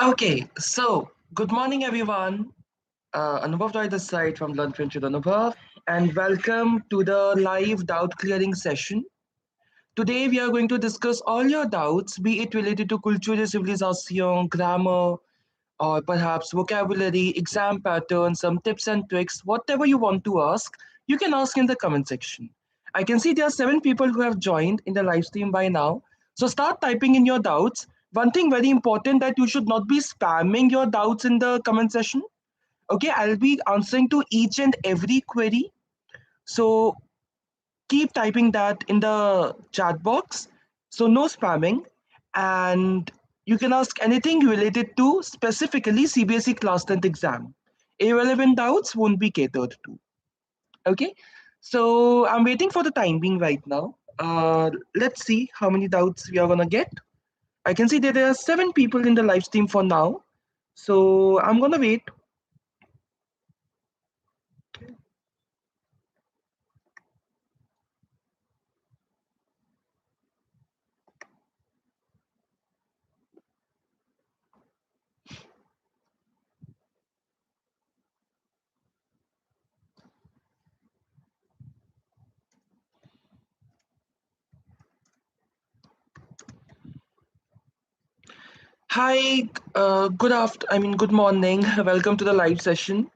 Okay, so good morning, everyone. Anubhav by the side from Learn French with Anubhav, and welcome to the live doubt clearing session. Today, we are going to discuss all your doubts, be it related to culture, civilization, grammar, or perhaps vocabulary, exam patterns, some tips and tricks, whatever you want to ask, you can ask in the comment section. I can see there are 7 people who have joined in the live stream by now. So start typing in your doubts. One thing very important that you should not be spamming your doubts in the comment section. Okay, I'll be answering to each and every query. So keep typing that in the chat box. So no spamming. And you can ask anything related to specifically CBSE Class 10th exam. Irrelevant doubts won't be catered to. Okay. So I'm waiting for the time being right now. Let's see how many doubts we are gonna get. I can see that there are 7 people in the live stream for now. So I'm gonna wait. Hi, good morning. Welcome to the live session.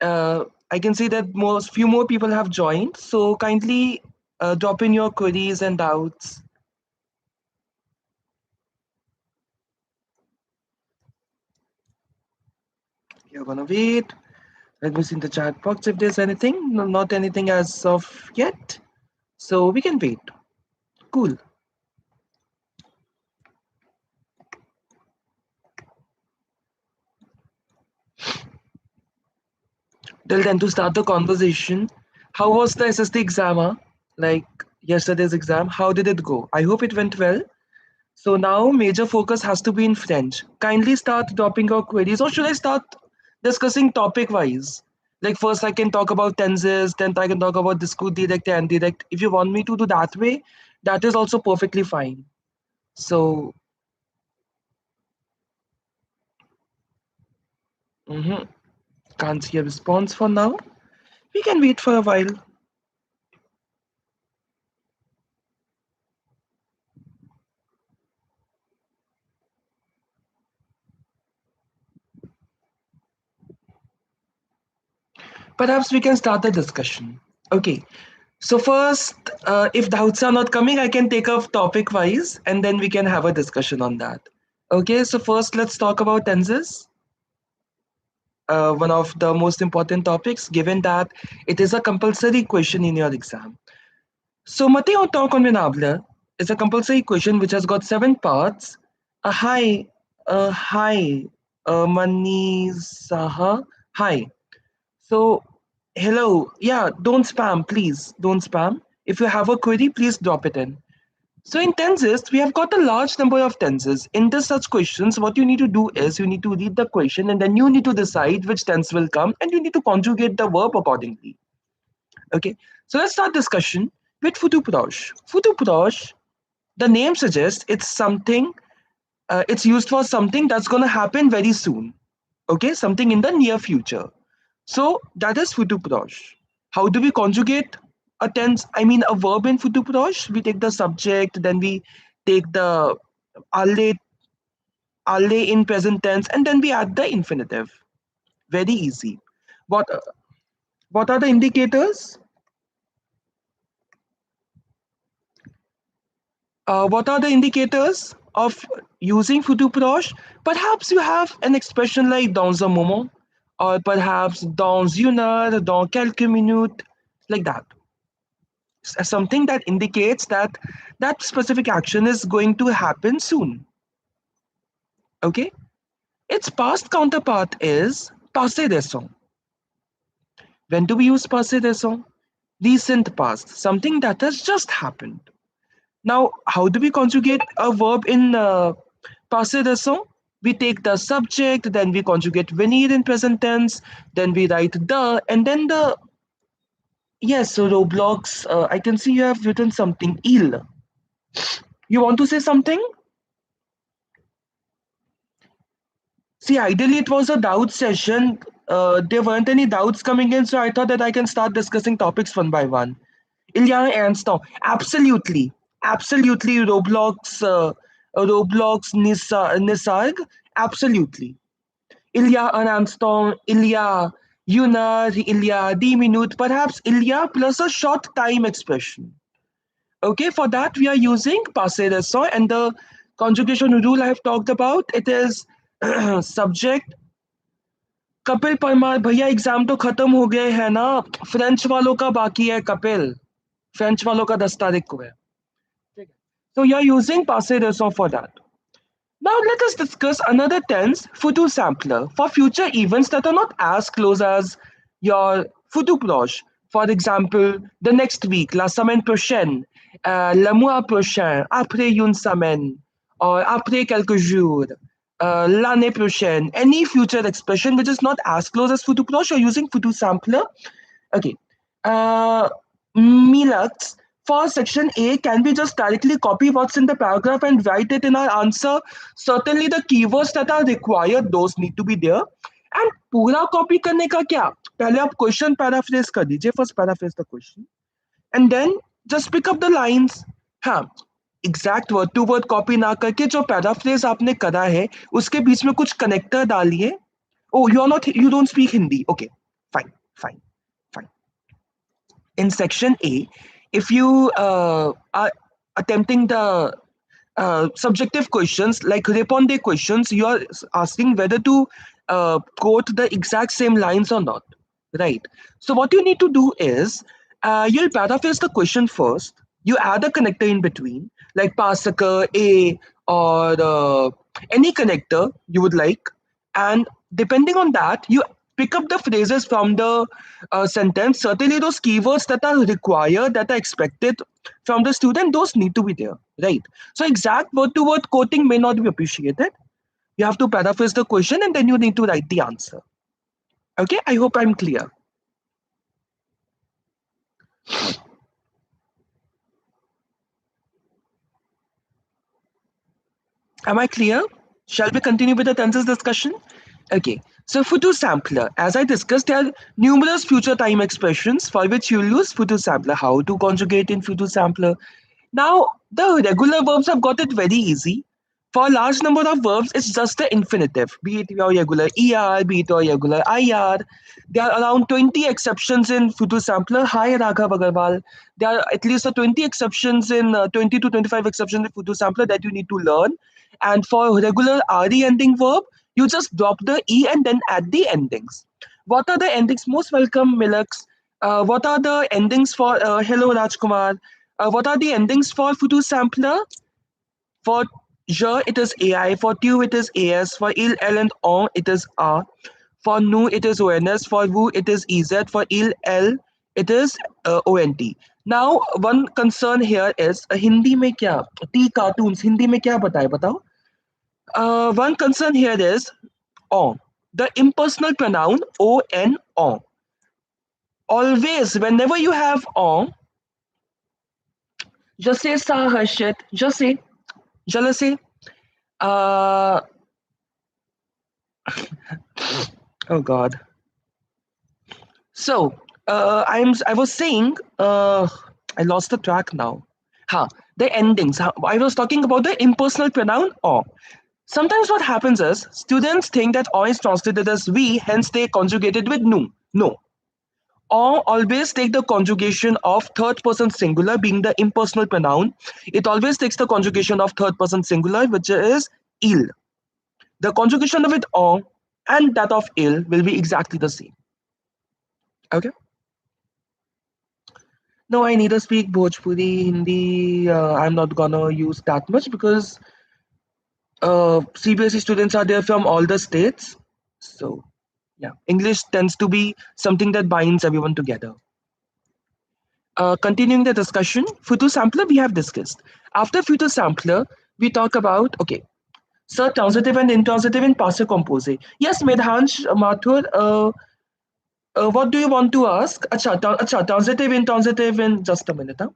I can see that most few more people have joined. So kindly drop in your queries and doubts. You're gonna wait. Let me see in the chat box if there's anything. No, not anything as of yet. So we can wait. Cool. Till then, to start the conversation, how was the SST exam? Like yesterday's exam, how did it go? I hope it went well. So now major focus has to be in French. Kindly start dropping your queries, or should I start discussing topic wise? Like first I can talk about tenses, then I can talk about discourse direct and indirect. If you want me to do that way, that is also perfectly fine. So mhm, can't see a response for now. We can wait for a while. Perhaps we can start the discussion. Okay. So first, if doubts are not coming, I can take up topic wise, and then we can have a discussion on that. Okay. So first, let's talk about tenses. One of the most important topics, given that it is a compulsory question in your exam. So, Mate auto convenable is a compulsory question which has got 7 parts. A hi, a mani, saha, hi. So, hello, yeah, don't spam, please, don't spam. If you have a query, please drop it in. So in tenses, we have got a large number of tenses. In this such questions, what you need to do is you need to read the question and then you need to decide which tense will come and you need to conjugate the verb accordingly. Okay, so let's start discussion with futu proche. Futu proche, the name suggests it's something, it's used for something that's going to happen very soon. Okay, something in the near future. So that is futu proche. How do we conjugate a tense? I mean, a verb in futu proche. We take the subject, then we take the alle, alle in present tense, and then we add the infinitive. Very easy. What what are the indicators? What are the indicators of using futu proche? Perhaps you have an expression like dans un moment, or perhaps dans une heure, dans quelques minutes, like that. Something that indicates that that specific action is going to happen soon. Okay? Its past counterpart is passé récent. When do we use passé récent? Recent past, something that has just happened. Now, how do we conjugate a verb in passé récent? We take the subject, then we conjugate venir in present tense, then we write the, and then the. Yes, so Roblox, I can see you have written something. Il. You want to say something? See, ideally it was a doubt session. There weren't any doubts coming in, so I thought that I can start discussing topics one by one. Ilya Anston, absolutely, absolutely. Roblox, Nisarg, absolutely. Ilya Anston, Ilya Yunar, Ilya D-minute, perhaps Ilya plus a short time expression. Okay, for that we are using passé récent, and the conjugation rule I have talked about. It is subject. Kapil Parmar भैया exam तो खत्म हो गए हैं ना, French वालों का बाकी है कपिल, फ्रेंच वालों का 10 तारीख को है. So you're using passé récent for that. Now let us discuss another tense, futur sampler, for future events that are not as close as your futur proche. For example, the next week, la semaine prochaine, le mois prochain, après une semaine, or après quelques jours, l'année prochaine. Any future expression which is not as close as futur proche, you're using futur sampler. Okay. Uh, Milaks for section A, can we just directly copy what's in the paragraph and write it in our answer? Certainly the keywords that are required, those need to be there. And पूरा copy करने का क्या? पहले आप question paraphrase कर दीजिए, first paraphrase the question. And then just pick up the lines. हाँ, exact word to word copy ना करके जो पैराफ्रेज आपने करा है उसके बीच में कुछ कनेक्टर डालिए. Oh you are not, you don't speak Hindi. Okay, fine, fine, fine. In section A, if you are attempting the subjective questions like répondez questions, you are asking whether to quote the exact same lines or not, right? So what you need to do is you'll paraphrase the question first. You add a connector in between, like Pasaka, A, or any connector you would like, and depending on that, you pick up the phrases from the sentence. Certainly, those keywords that are required, that are expected from the student, those need to be there, right? So, exact word to word quoting may not be appreciated. You have to paraphrase the question and then you need to write the answer. Okay, I hope I'm clear. Am I clear? Shall we continue with the tenses discussion? Okay, so future sampler. As I discussed, there are numerous future time expressions for which you'll use future sampler. How to conjugate in future sampler? Now, the regular verbs have got it very easy. For a large number of verbs, it's just the infinitive, be it your regular ER, be it your regular IR. There are around 20 exceptions in future sampler. Hi, Raghav Agarwal. There are at least 20 exceptions in 20 to 25 exceptions in future sampler that you need to learn. And for regular RE ending verb, you just drop the E and then add the endings. What are the endings? Most welcome, Milaks. What are the endings for hello, Rajkumar? What are the endings for future sampler? For je, it is AI. For tu, it is AS. For il, L, and on, it is A. For nu, it is ONS. For wu, it is EZ. For il, L, it is ONT. Now, one concern here is Hindi में क्या? T cartoons Hindi में क्या बताए बताओ? One concern here is on. The impersonal pronoun on. Always, whenever you have on, just say sa harshit, just say, jealousy. Uh, oh God. So, I was saying, I lost the track now. The endings. I was talking about the impersonal pronoun on. Sometimes what happens is students think that on is translated as we, hence they conjugate it with nu. No. Or always take the conjugation of third person singular being the impersonal pronoun. It always takes the conjugation of third person singular, which is il. The conjugation of it on and that of il will be exactly the same. Okay. No, I neither speak Bhojpuri, Hindi. I'm not gonna use that much because CBSE students are there from all the states. So, yeah, English tends to be something that binds everyone together. Continuing the discussion, future sampler we have discussed. After future sampler, we talk about, okay, sir, transitive and intransitive in passive compose. Yes, Medhansh Mathur, what do you want to ask? Acha, transitive, intransitive in just a minute. Huh?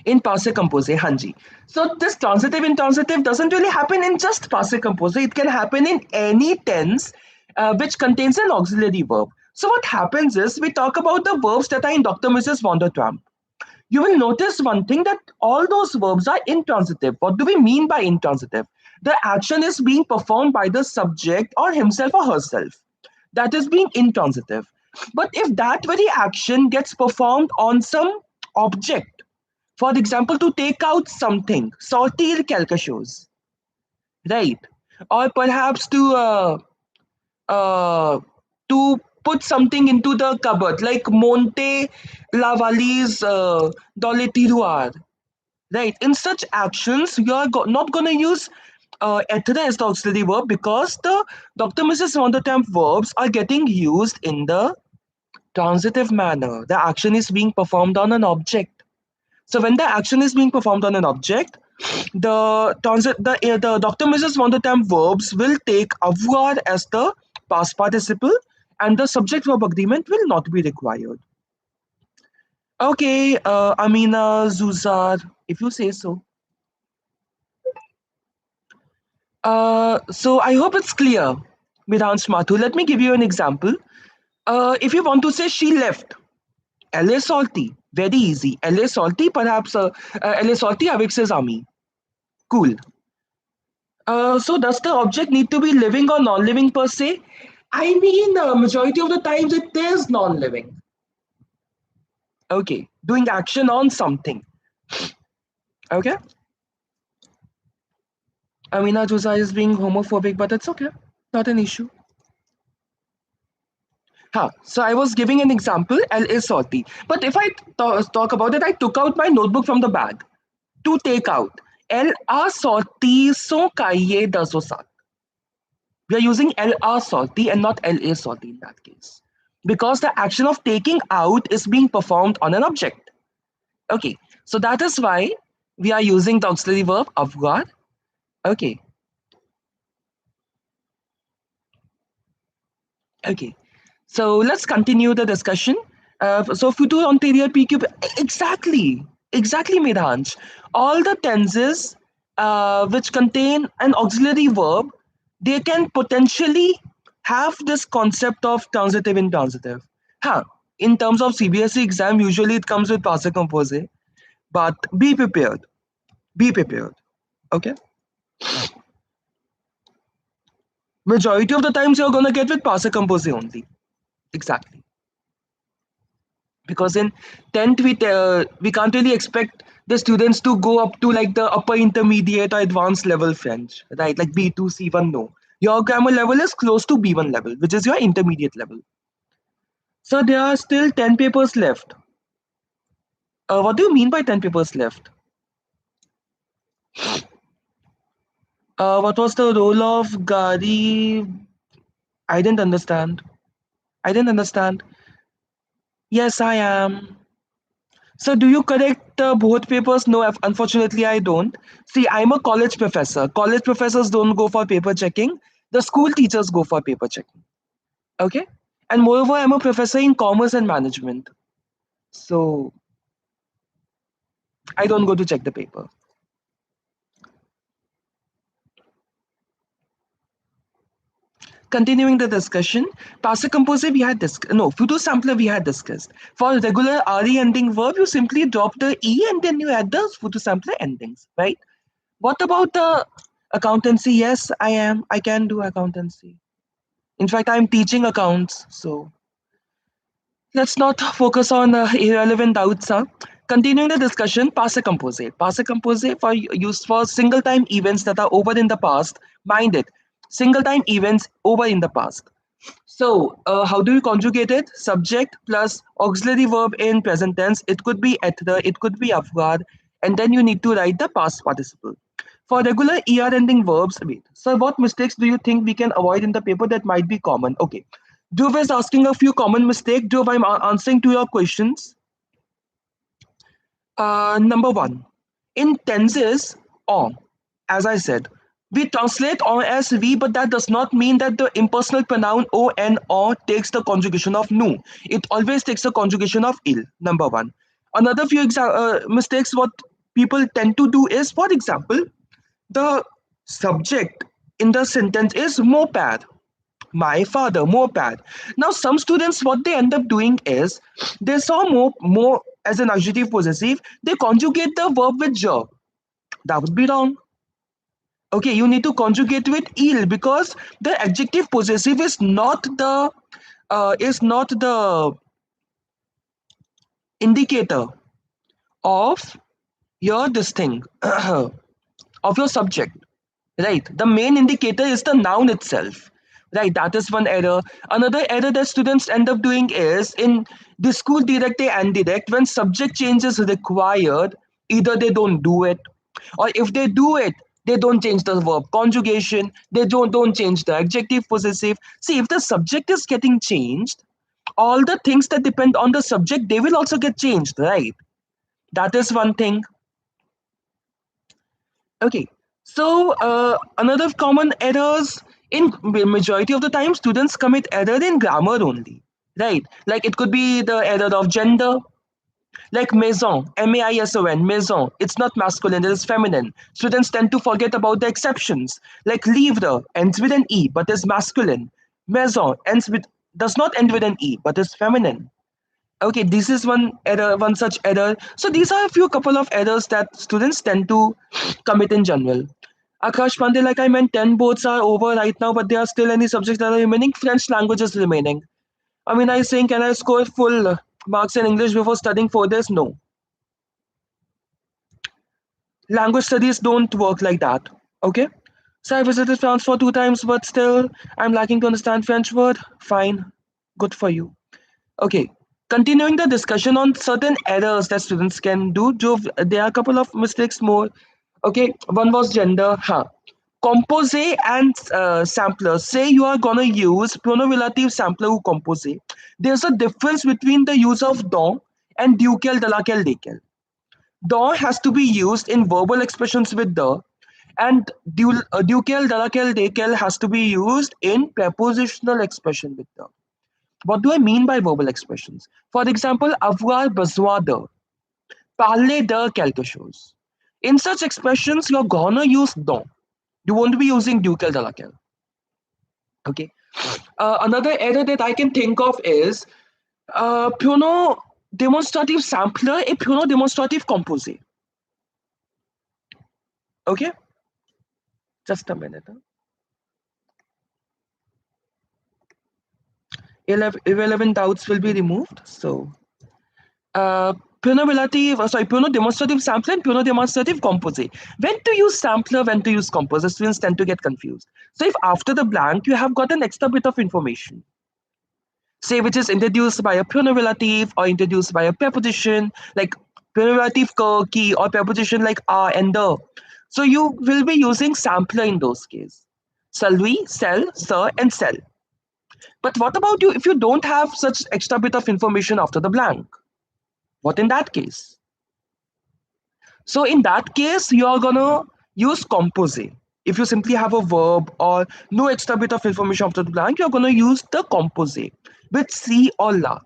in passé composé, hanji. So this transitive intransitive doesn't really happen in just passé composé. It can happen in any tense which contains an auxiliary verb. So what happens is we talk about the verbs that are in Dr. Mrs. von der Tramp. You will notice one thing that all those verbs are intransitive. What do we mean by intransitive? The action is being performed by the subject or himself or herself. That is being intransitive. But if that very action gets performed on some object, for example, to take out something, sortir quelque chose, right? Or perhaps uh, to put something into the cupboard, like monte la valise dans les tiroirs, right? In such actions, you are not going to use être as the auxiliary verb because the Dr. Mrs. von der Temp verbs are getting used in the transitive manner. The action is being performed on an object. So when the action is being performed on an object, the Dr. Mrs. von der Temp verbs will take avoir as the past participle and the subject verb agreement will not be required. Okay, Amina, Zuzar, if you say so. So I hope it's clear, Miransh Mathu. Let me give you an example. If you want to say she left, elle est sortie. Very easy. Elle est sortie, perhaps elle est sortie avec ses amis. Cool. So does the object need to be living or non-living per se? I mean, majority of the times it is non-living. Okay, doing action on something. Okay. Amina Juza is being homophobic, but it's okay. Not an issue. So I was giving an example, elle est sortie. But if I talk about it, I took out my notebook from the bag to take out. Elle a sorti son cahier de son sac. We are using elle a sorti and not elle est sortie in that case. Because the action of taking out is being performed on an object. Okay, so that is why we are using the auxiliary verb avoir. Okay. Okay. So let's continue the discussion. So futur anterior PQ, exactly, Medhansh. All the tenses which contain an auxiliary verb, they can potentially have this concept of transitive intransitive. In terms of CBSE exam, usually it comes with passé composé, but be prepared. Be prepared. Okay. Majority of the times you're gonna get with passé composé only. Exactly. Because in 10th we can't really expect the students to go up to like the upper intermediate or advanced level French, right? Like B2, C1, no. Your grammar level is close to B1 level, which is your intermediate level. So there are still 10 papers left. What do you mean by 10 papers left? What was the role of Gary? I didn't understand. Yes, I am. So do you correct both papers? No, unfortunately, I don't. See, I'm a college professor. College professors don't go for paper checking. The school teachers go for paper checking. Okay? And moreover, I'm a professor in commerce and management. So I don't go to check the paper. Continuing the discussion, passé composé we had discussed. No, futur sampler we had discussed. For regular RE ending verb, you simply drop the E and then you add the futur sampler endings, right? What about the accountancy? Yes, I am. I can do accountancy. In fact, I'm teaching accounts. So let's not focus on irrelevant doubts. Continuing the discussion, passé composé. Passé composé for used for single time events that are over in the past. Mind it, single time events over in the past. So how do you conjugate it? Subject plus auxiliary verb in present tense. It could be être, it could be avoir, and then you need to write the past participle. For regular ER ending verbs, wait. So what mistakes do you think we can avoid in the paper that might be common? Okay. Dhruv is asking a few common mistakes. Dhruv, I'm answering to your questions. Number one, in tenses, on, as I said, we translate on as we, but that does not mean that the impersonal pronoun o and or takes the conjugation of nu. It always takes the conjugation of il. Number one. Another few mistakes what people tend to do is, for example, the subject in the sentence is moped. My father, moped. Now, some students, what they end up doing is they saw more as an adjective possessive, they conjugate the verb with je. That would be wrong. Okay, you need to conjugate with il because the adjective possessive is not the indicator of your this thing of your subject, right? The main indicator is the noun itself, right? That is one error. Another error that students end up doing is in discourse direct and indirect, when subject change is required, either they don't do it, or if they do it, they don't change the verb conjugation, they don't change the adjective possessive. See, if the subject is getting changed, all the things that depend on the subject, they will also get changed, right? That is one thing. Okay, so another common errors in majority of the time students commit error in grammar only, right? Like it could be the error of gender, like maison, maison, maison. It's not masculine; it is feminine. Students tend to forget about the exceptions, like livre ends with an e but is masculine. Maison ends with does not end with an e but is feminine. Okay, this is one error, one such error. So these are a few couple of errors that students tend to commit in general. Akash Pandey, like I meant, 10 boards are over right now, but there are still any subjects that are remaining. French language is remaining. I mean, I saying, can I score full marks in English before studying for this? No. Language studies don't work like that. Okay? So I visited France for 2 times, but still, I'm lacking to understand French word. Fine. Good for you. Okay, continuing the discussion on certain errors that students can do. There are a couple of mistakes more. Okay, one was gender. Huh. Compose and sampler. Say you are gonna use pronominative sampler ou compose. There's a difference between the use of don and duquel, delaquel, dequel. Don has to be used in verbal expressions with the, and duquel, delaquel, dequel has to be used in prepositional expression with the. What do I mean by verbal expressions? For example, avoir besoin de, parler de quelque chose. In such expressions, you're gonna use don. You won't be using duquel de laquelle. Okay. Another error that I can think of is prono demonstrative sampler et prono demonstrative composé. Okay. Just a minute. Huh? Irrelevant doubts will be removed. So prono demonstrative sampler and prono demonstrative composite. When to use sampler, when to use composite, students tend to get confused. So if after the blank you have got an extra bit of information, say which is introduced by a pronominative or introduced by a preposition like pronominative key or preposition like are and the, so you will be using sampler in those cases. Celui, cell, sir, and cell. But what about you if you don't have such extra bit of information after the blank? What in that case? So in that case, you are gonna use composé. If you simply have a verb or no extra bit of information after the blank, you're gonna use the composé with si or la.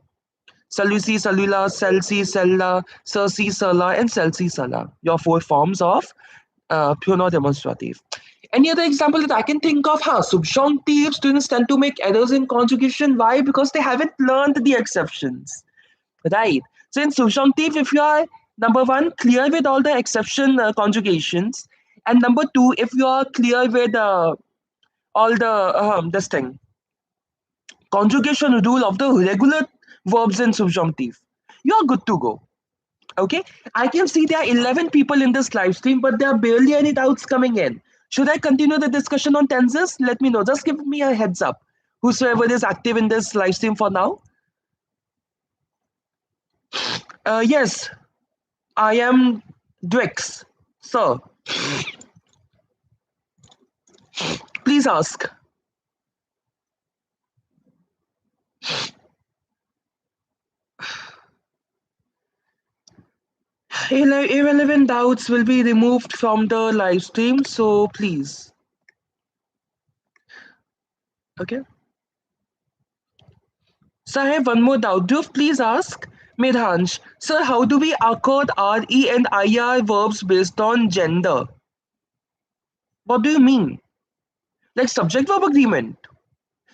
Celui-ci, celui-là, celle-ci, celle-là, ceci, cela, and celle-ci, cela. Your four forms of pronoun demonstrative. Any other example that I can think of? Subjunctive students tend to make errors in conjugation. Why? Because they haven't learned the exceptions. Right. So in subjunctive, if you are number one clear with all the exception conjugations, and number two, if you are clear with all the this thing conjugation rule of the regular verbs in subjunctive, you are good to go. Okay. I can see there are 11 people in this live stream, but there are barely any doubts coming in. Should I continue the discussion on tenses? Let me know. Just give me a heads up. Whosoever is active in this live stream for now. Yes, I am Dwix. Sir, please ask. Irrelevant doubts will be removed from the live stream, so please. Okay. So I have one more doubt. Do please ask. Medhansh, sir, how do we accord RE and IR verbs based on gender? What do you mean? Like subject verb agreement?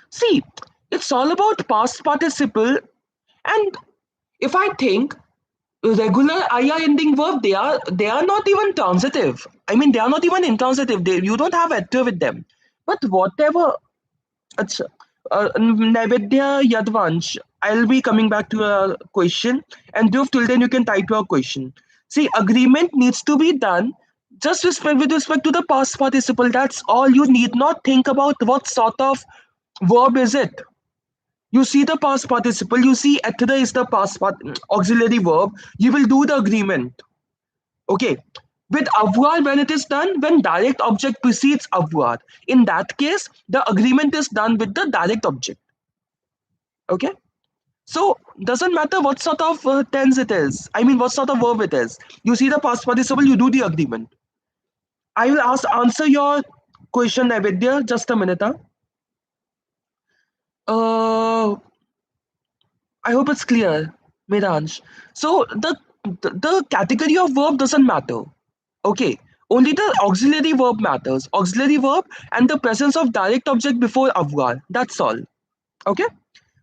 See, it's all about past participle, and if I think regular IR ending verb, they are not even transitive. I mean, they are not even intransitive. You don't have adjective with them. But whatever, अच्छा, Naivedya Yadvansh, I'll be coming back to your question, and Dhruv, till then you can type your question. See, agreement needs to be done just with respect to the past participle. That's all. You need not think about what sort of verb is it. You see the past participle, you see ether is the auxiliary verb, you will do the agreement. Okay. With avoir, when it is done, when direct object precedes avoir. In that case, the agreement is done with the direct object. Okay. So doesn't matter what sort of tense it is. I mean, what sort of verb it is. You see the past participle, you do the agreement. I will answer your question, Navidya. Just a minute. Uh, I hope it's clear, Miransh. So the category of verb doesn't matter. Okay. Only the auxiliary verb matters. Auxiliary verb and the presence of direct object before avoir. That's all. Okay.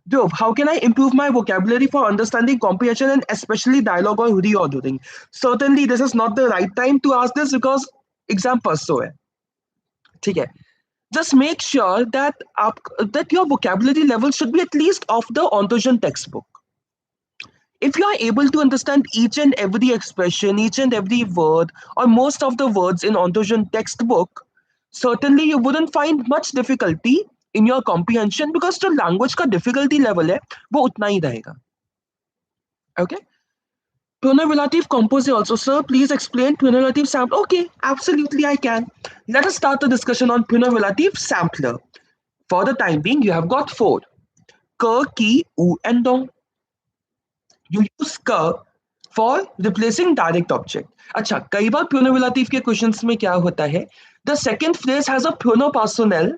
Dhruv, how can I improve my vocabulary for understanding comprehension and especially dialogue or reordering? Certainly, this is not the right time to ask this because exam pass so hai. ठीक है. Just make sure that your vocabulary level should be at least of the Ontogent textbook. If you are able to understand each and every expression, each and every word, or most of the words in Ontogent textbook, certainly you wouldn't find much difficulty in your comprehension because the language का difficulty level है वो उतना ही रहेगा. Okay. Pronominative composite also, sir. Please explain pronominative sampler. Okay, absolutely I can. Let us start the discussion on pronominative sampler. For the time being, you have got four: k, ki, u, and dong. You use k for replacing direct object. अच्छा, कई बार pronominative के questions में क्या होता है? The second phrase has a pronopersonal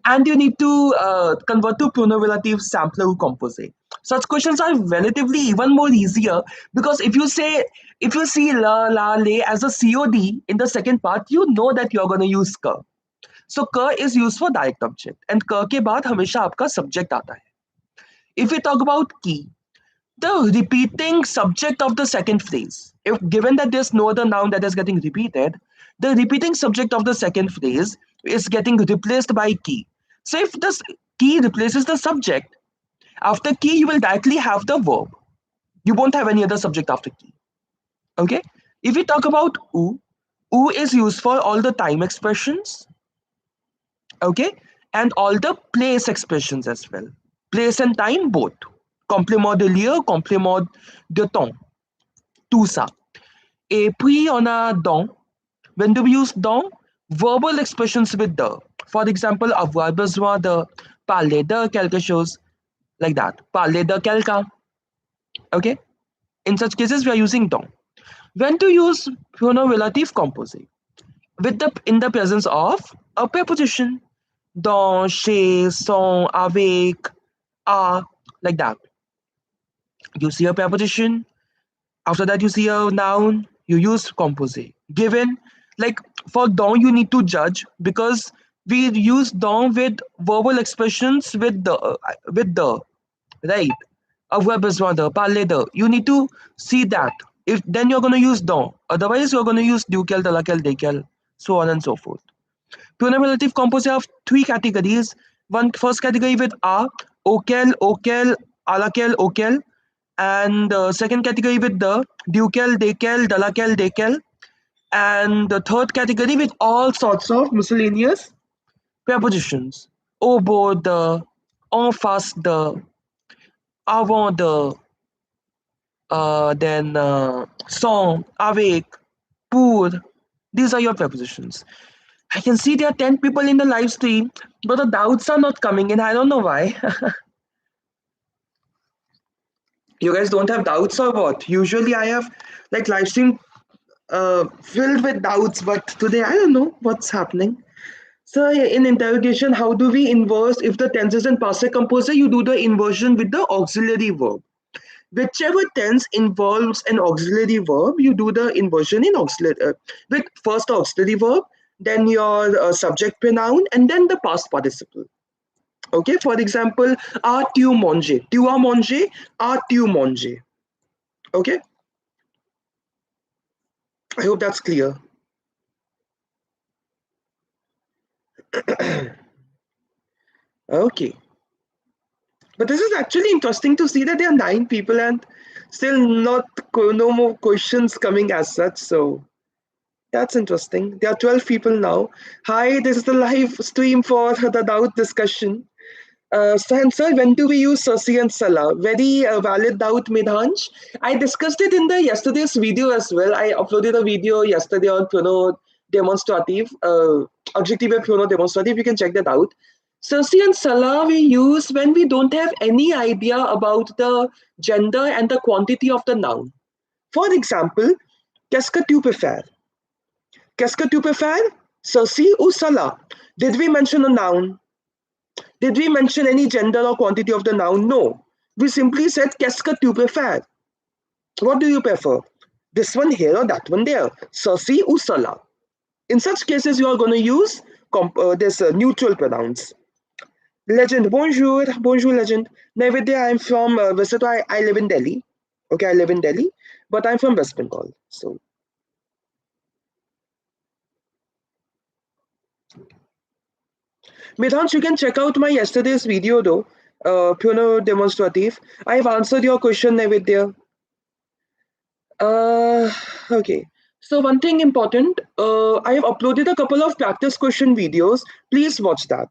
and you need to convert to pronominative sampler composite. Such questions are relatively even more easier because if you see la, la, le as a COD in the second part, you know that you're going to use k. So k is used for direct object and k के बाद हमेशा आपका subject आता है. If we talk about ki, the repeating subject of the second phrase, if given that there's no other noun that is getting repeated, the repeating subject of the second phrase is getting replaced by key. So if this key replaces the subject, after key you will directly have the verb. You won't have any other subject after key. Okay. If we talk about u is used for all the time expressions. Okay. And all the place expressions as well. Place and time both. Complément de lieu, complément de temps. Tout ça. Et puis on a dans. When do we use dans? Verbal expressions with the. For example, avoir besoin de, parler de quelque chose, like that. Parler de quelqu'un. Okay? In such cases, we are using dans. When to use pronominative composite? In the presence of a preposition. Dans, chez, sans, avec, à, like that. You see a preposition. After that, you see a noun. You use composite. Given, like for dans, you need to judge because we use dans with verbal expressions with the, right? Avoir besoin de, parler de. You need to see that. If then you're going to use dans. Otherwise, you're going to use duquel, de laquelle, desquels, so on and so forth. Pronominative composite have three categories. One first category with a, auquel, à laquelle, auquel. And second category with the duquel, desquels, de laquelle, desquels. And the third category with all sorts of miscellaneous prepositions. Au bord de, en face de, avant de, then sans, avec, pour. These are your prepositions. I can see there are 10 people in the live stream, but the doubts are not coming in. I don't know why. You guys don't have doubts or what? Usually I have like live stream filled with doubts, but today I don't know what's happening. So in interrogation, how do we inverse if the tense is in passive composer? You do the inversion with the auxiliary verb. Whichever tense involves an auxiliary verb, you do the inversion in auxiliary with first the auxiliary verb, then your subject pronoun, and then the past participle. Okay, for example, as-tu mangé? Tu as mangé? As-tu mangé? Okay, I hope that's clear. Okay, but this is actually interesting to see that there are 9 people and still not no more questions coming as such. So that's interesting. There are 12 people now. Hi, this is the live stream for the doubt discussion. And sir, when do we use Sasi and Salah? Very valid doubt, Midhansh. I discussed it in the yesterday's video as well. I uploaded a video yesterday on prono demonstrative, adjective prono demonstrative. You can check that out. Sasi and Salah we use when we don't have any idea about the gender and the quantity of the noun. For example, qu'est-ce que tu peux faire? Qu'est-ce que tu peux faire? Sasi ou Salah? Did we mention a noun? Did we mention any gender or quantity of the noun? No. We simply said, qu'est-ce que tu préfères? What do you prefer? This one here or that one there? Ceci ou cela? In such cases, you are going to use this neutral pronouns. Legend, bonjour, bonjour, legend. Naivedya, I'm from, I live in Delhi. Okay, I live in Delhi, but I'm from West Bengal. So, Midhansh, you can check out my yesterday's video though, Puno demonstrative. I've answered your question, Naivedya. Uh, okay. So one thing important, I have uploaded a couple of practice question videos. Please watch that.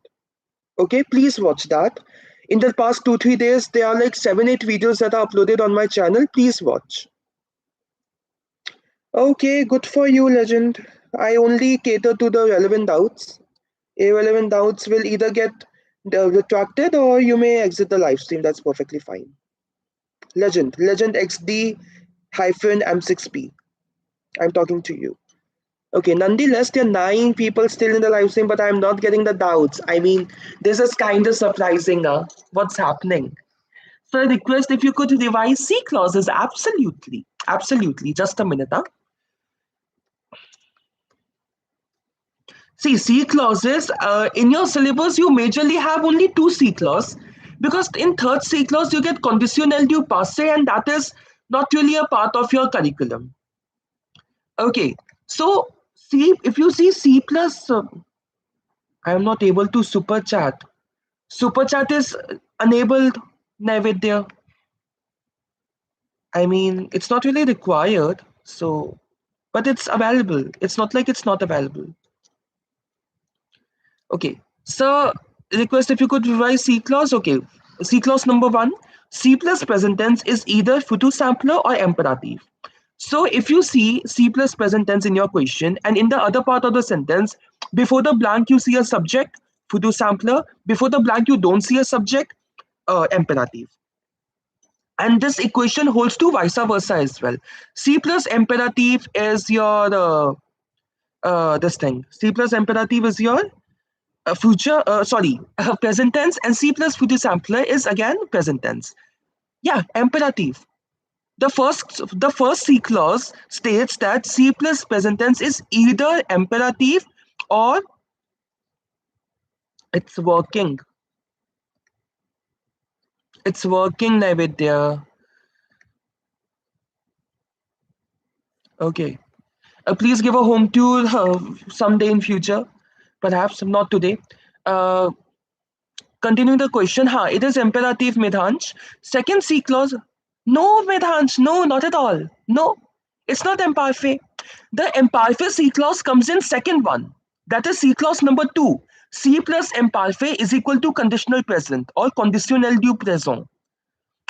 Okay, please watch that. In the past 2-3 days, there are like 7-8 videos that are uploaded on my channel. Please watch. Okay, good for you, legend. I only cater to the relevant doubts. Irrelevant doubts will either get retracted or you may exit the live stream. That's perfectly fine. Legend XD hyphen M6P. I'm talking to you. Okay, nonetheless, there are 9 people still in the live stream, but I'm not getting the doubts. I mean, this is kind of surprising. What's happening? So I request if you could revise C clauses. Absolutely. Absolutely. Just a minute. See, C clauses, in your syllabus, you majorly have only 2 C clause because in third C clause, you get conditionnel du passé and that is not really a part of your curriculum. Okay, so C, if you see C plus, I am not able to super chat. Super chat is enabled, Naivedya. I mean, it's not really required, so, but it's available. It's not like it's not available. Okay, so request if you could revise C clause. Okay, C clause number 1, C plus present tense is either future sampler or imperative. So if you see C plus present tense in your question and in the other part of the sentence, before the blank you see a subject, future sampler, before the blank you don't see a subject, imperative. And this equation holds to vice versa as well. C plus imperative is your this thing. C plus imperative is your present tense, and C plus future sampler is again present tense. Yeah, imperative. The first C clause states that C plus present tense is either imperative or it's working. It's working, Naivedya. Okay. Please give a home tour someday in future. Perhaps not today. Uh, Continuing the question, it is imperative, Midhansh. Second C clause, no, Midhansh, no, not at all. No, it's not imparfait. The imparfait C clause comes in second one. That is C clause number 2. C plus imparfait is equal to conditional present or conditionnel du présent.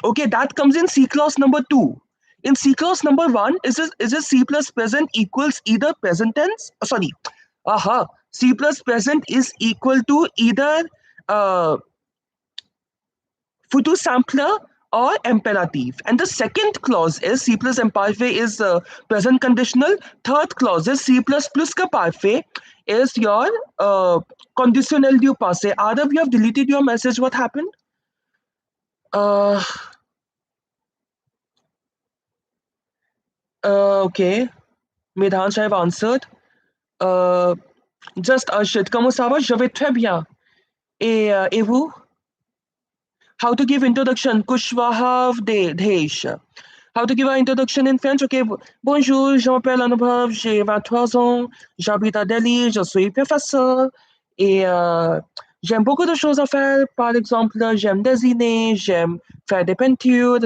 Okay, that comes in C clause number 2. In C clause number 1, is a C plus present equals either present tense? C plus present is equal to either uh, future sampler or imperative. And the second clause is C plus imparfait is present conditional. Third clause is C plus ka parfait is your conditional du passé. Arav, you have deleted your message. What happened? Uh, Okay. Medhansh, I've answered. Euh, Just Arshit, comment ça va? Je vais très bien. Et vous? How to give introduction? Kushwaha Desh. How to give an introduction in French? Okay. Bonjour, je m'appelle Anubhav, j'ai 23 ans, j'habite à Delhi, je suis professeur et j'aime beaucoup de choses à faire. Par exemple, j'aime dessiner, j'aime faire des peintures,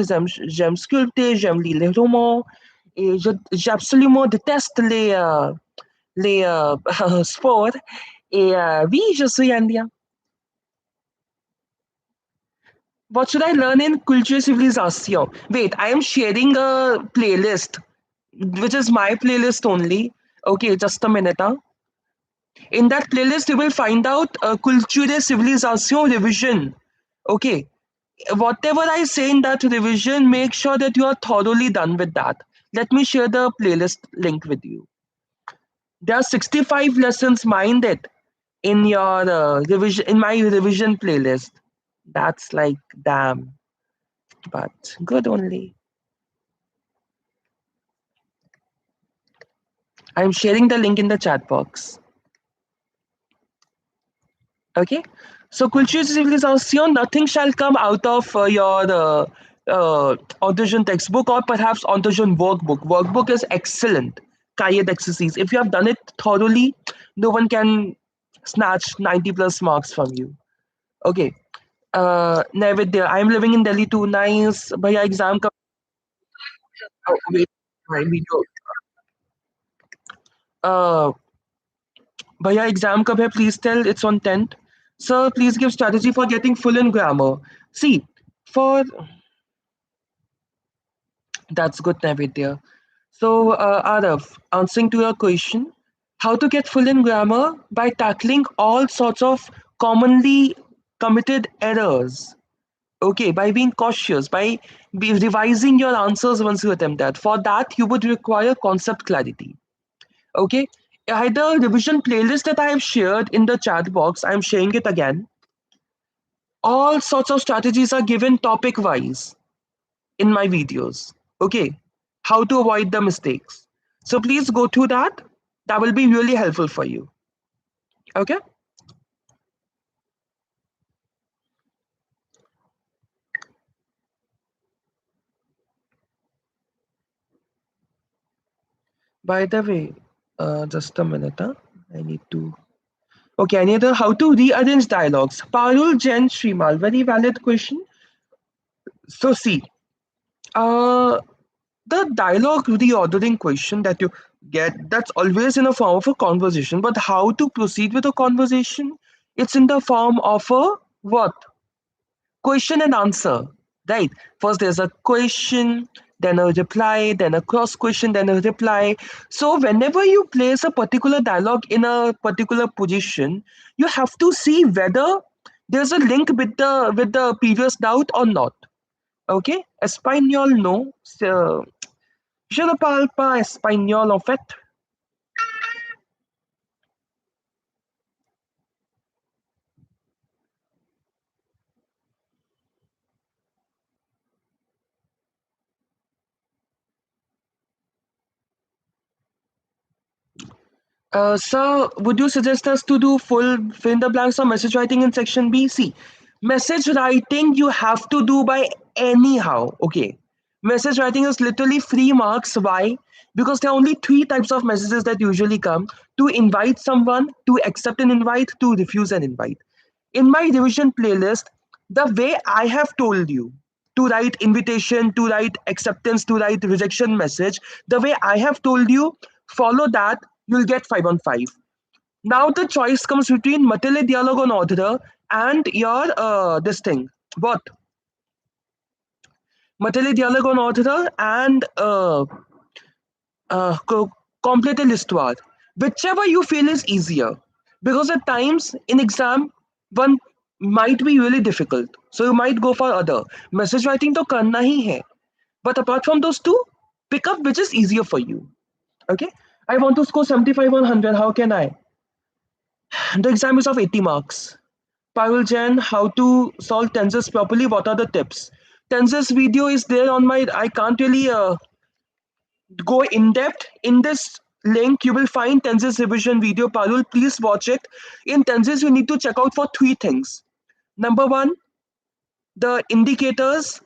j'aime sculpter, j'aime lire les romans et j'ai absolument déteste les sports. Et oui, je suis indien. What should I learn in Culture Civilization? Wait, I am sharing a playlist, which is my playlist only. Okay, just a minute. Huh? In that playlist, you will find out Culture Civilization revision. Okay, whatever I say in that revision, make sure that you are thoroughly done with that. Let me share the playlist link with you. There are 65 lessons minded in your revision in my revision playlist. That's like damn, but good only. I'm sharing the link in the chat box. Okay. So culture civilization, nothing shall come out of audition textbook or perhaps audition workbook. Workbook is excellent. Kayed exercise. If you have done it thoroughly, no one can snatch 90 plus marks from you. Okay. Naivedya, I'm living in Delhi too. Nice. Bhaiya exam ka. Oh, wait. My video. Uh, Bhaiya exam kab hai? Please tell. It's on 10th. Sir, please give strategy for getting full in grammar. See, for that's good, Naivedya. So, Arav, answering to your question, how to get full in grammar by tackling all sorts of commonly committed errors. Okay, by being cautious, by revising your answers once you attempt that. For that, you would require concept clarity. Okay, either revision playlist that I have shared in the chat box, I'm sharing it again. All sorts of strategies are given topic wise in my videos. Okay, how to avoid the mistakes. So please go through that. That will be really helpful for you. Okay. By the way, just a minute. Huh? I need to. Okay, I need to how to rearrange dialogues. Parul Jen Shrimal, very valid question. So see, uh, the dialogue reordering question that you get, that's always in a form of a conversation. But how to proceed with a conversation? It's in the form of a what? Question and answer, right? First, there's a question, then a reply, then a cross question, then a reply. So, whenever you place a particular dialogue in a particular position, you have to see whether there's a link with the previous doubt or not. Okay? Espagnol, no. Je ne parle pas espagnol en fait. Sir, would you suggest us to do full fill in the blanks or message writing in section B? See, message writing you have to do by anyhow. Okay. Message writing is literally free marks. Why? Because there are only three types of messages that usually come: to invite someone, to accept an invite, to refuse an invite. In my revision playlist, the way I have told you to write invitation, to write acceptance, to write rejection message, the way I have told you, follow that, you'll get 5 on 5. Now the choice comes between Matele dialogue on author and your this thing. What? Matele dialogue on author and complete l'histoire. Whichever you feel is easier. Because at times in exam, one might be really difficult. So you might go for other. Message writing to karna hi hai. But apart from those two, pick up which is easier for you. Okay? I want to score 75 on 100. How can I? The exam is of 80 marks. Parul Jain, how to solve tenses properly? What are the tips? Tenses video is there on my. I can't really. go in depth. In this link, you will find tenses revision video. Parul, please watch it. In tenses, you need to check out for three things. Number one, the indicators.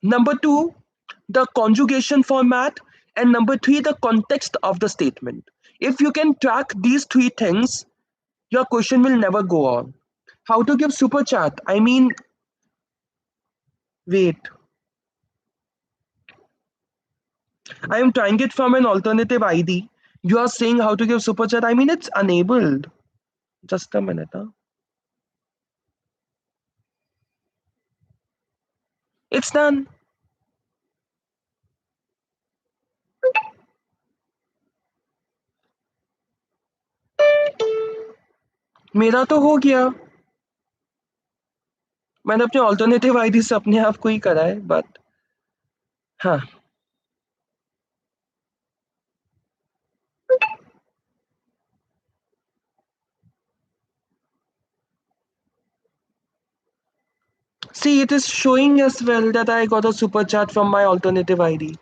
Number two, the conjugation format. And number three, the context of the statement. If you can track these three things, your question will never go on. How to give super chat? I mean, wait. I am trying it from an alternative ID. You are saying how to give super chat. I mean, it's enabled. Just a minute. Huh? It's done. मेरा तो हो गया. मैंने अपने alternative ID से अपने आप को ही करा है बट हाँ. See, it is showing as well that I got a super chat from my alternative ID.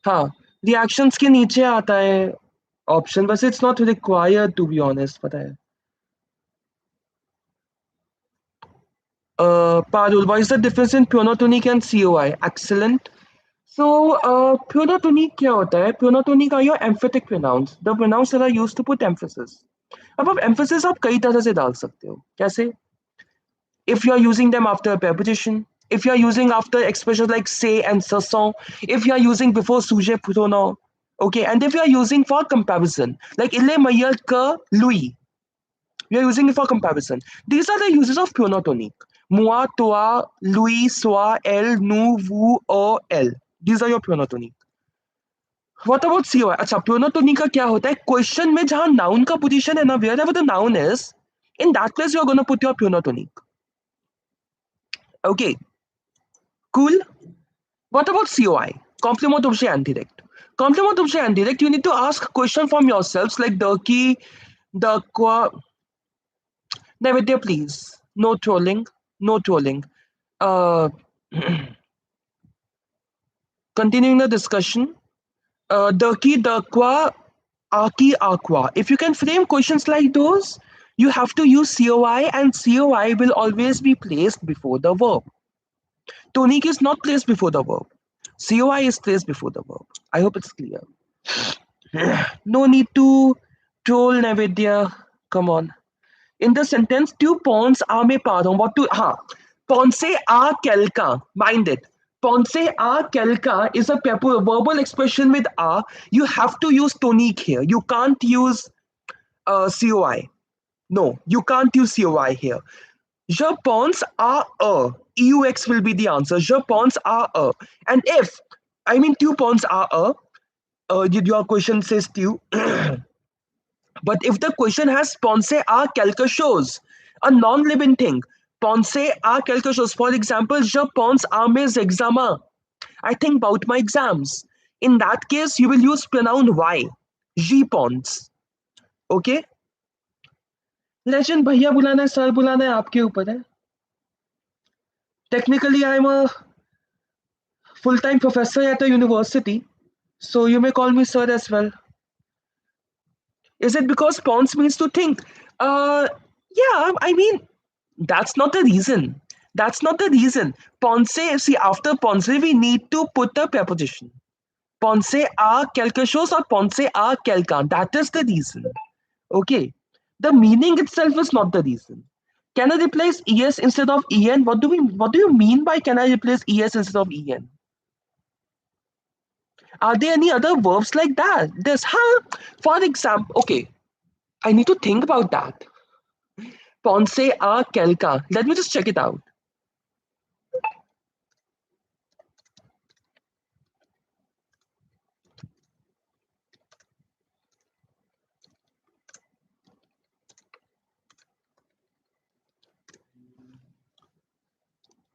हाँ, reactions के नीचे आता है option, but it's not required to be honest. पता है. Parul, what is the difference in pronotonic and COI? Excellent. So, pronotonic क्या होता है? Pronotonic are your emphatic pronouns, the pronouns that are used to put emphasis. अब emphasis आप कई तरह से डाल सकते हो. कैसे? If you are using them after a preposition, if you are using after expressions like say and ce sont, if you are using before sujet pronoun, okay, and if you are using for comparison, like il est meilleur que lui, you are using it for comparison. These are the uses of pronotonic. Moi, toi, lui, soi, elle, nous, vous, eux, elle. These are your pronotonic. What about COI? अच्छा, pronotonic का क्या होता है? Question में जहाँ noun का position है ना, wherever the noun is, in that place you are going to put your pronotonic. Okay, cool. What about COI? Complement objet indirect. Complement objet indirect, you need to ask question from yourselves like the key, the qua. Navidya, please. No trolling. No trolling. Uh, Continuing the discussion. The key, the qua, aki, aqua. If you can frame questions like those, you have to use COI, and COI will always be placed before the verb. Tonic is not placed before the verb. COI is placed before the verb. I hope it's clear. No need to troll Navidya. Come on. In the sentence, tu penses à mes parents. What to? Penser à quelqu'un. Mind it. Penser à quelqu'un is a verbal expression with a. You have to use tonique here. You can't use COI. No, you can't use COI here. Je pense à eux. EUX will be the answer. Je pense à eux. And if, I mean, tu penses à eux, your question says tu. But if the question has penser à quelque chose, a non-living thing, penser à quelque chose, for example, je pense à mes examens. I think about my exams. In that case, you will use pronoun Y. J'y pense. Okay? Legend, भैया बुलाना है, sir बुलाना है, आपके ऊपर है. Technically, I'm a full-time professor at a university, so you may call me sir as well. Is it because pons means to think? Yeah, I mean, that's not the reason. That's not the reason. Ponce, see, after ponce, we need to put a preposition. Ponce a quelque chose or ponce a quelqu'un. That is the reason. Okay. The meaning itself is not the reason. Can I replace es instead of en? What do you mean by can I replace es instead of en? Are there any other verbs like that? There's for example, okay. I need to think about that. Ponce a quelqu'un. Let me just check it out.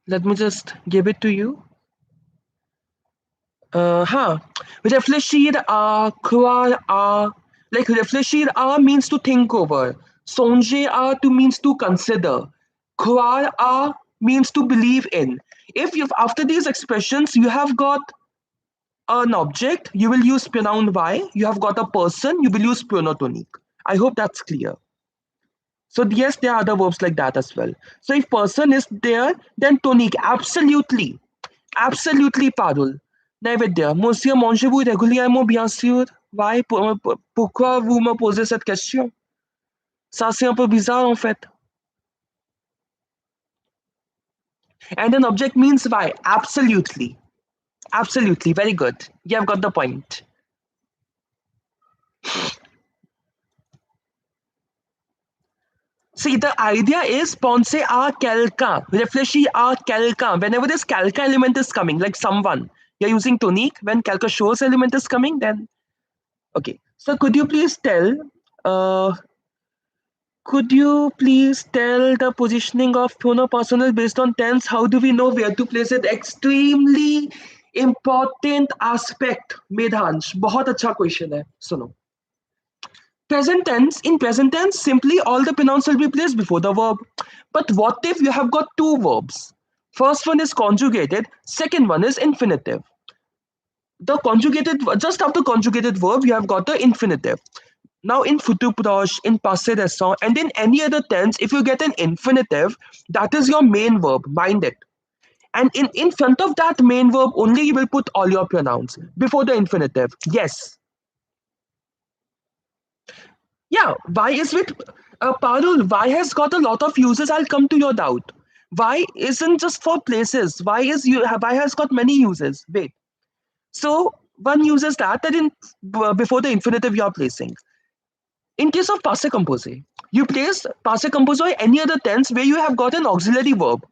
Let me just give it to you. Réfléchir à, croire à. Like réfléchir à means to think over. Songer à to means to consider. Croire à means to believe in. If you've after these expressions you have got an object, you will use pronoun Y. You have got a person, you will use pronoun tonic. I hope that's clear. So yes, there are other verbs like that as well. So if person is there, then tonic. Absolutely. Absolutely, Parul. Naivedya, Monsieur, mangez-vous régulièrement, bien sûr? Why? Pourquoi vous me posez cette question? Ça, c'est un peu bizarre, en fait. And an object means why? Absolutely. Absolutely. Very good. You have got the point. See, the idea is penser à quelqu'un, réfléchir à quelqu'un. Whenever this quelqu'un element is coming, like someone, you're using tonique. When quelque chose element is coming, then okay. So uh, could you please tell the positioning of pronoun personal based on tense? How do we know where to place it? Extremely important aspect, Medhansh. बहुत अच्छा question है. सुनो. In present tense, simply all the pronouns will be placed before the verb. But what if you have got two verbs? First one is conjugated, second one is infinitive. The conjugated, just after conjugated verb, you have got the infinitive. Now in futur proche, in passé récent, and in any other tense, if you get an infinitive, that is your main verb, mind it. And in front of that main verb only you will put all your pronouns before the infinitive. Yes. Yeah, why is it, Parul, why has got a lot of uses? I'll come to your doubt. Why isn't just for places? Why has got many uses? Wait. So one uses that in before the infinitive you are placing. In case of passive composé, you place passive composé or any other tense where you have got an auxiliary verb.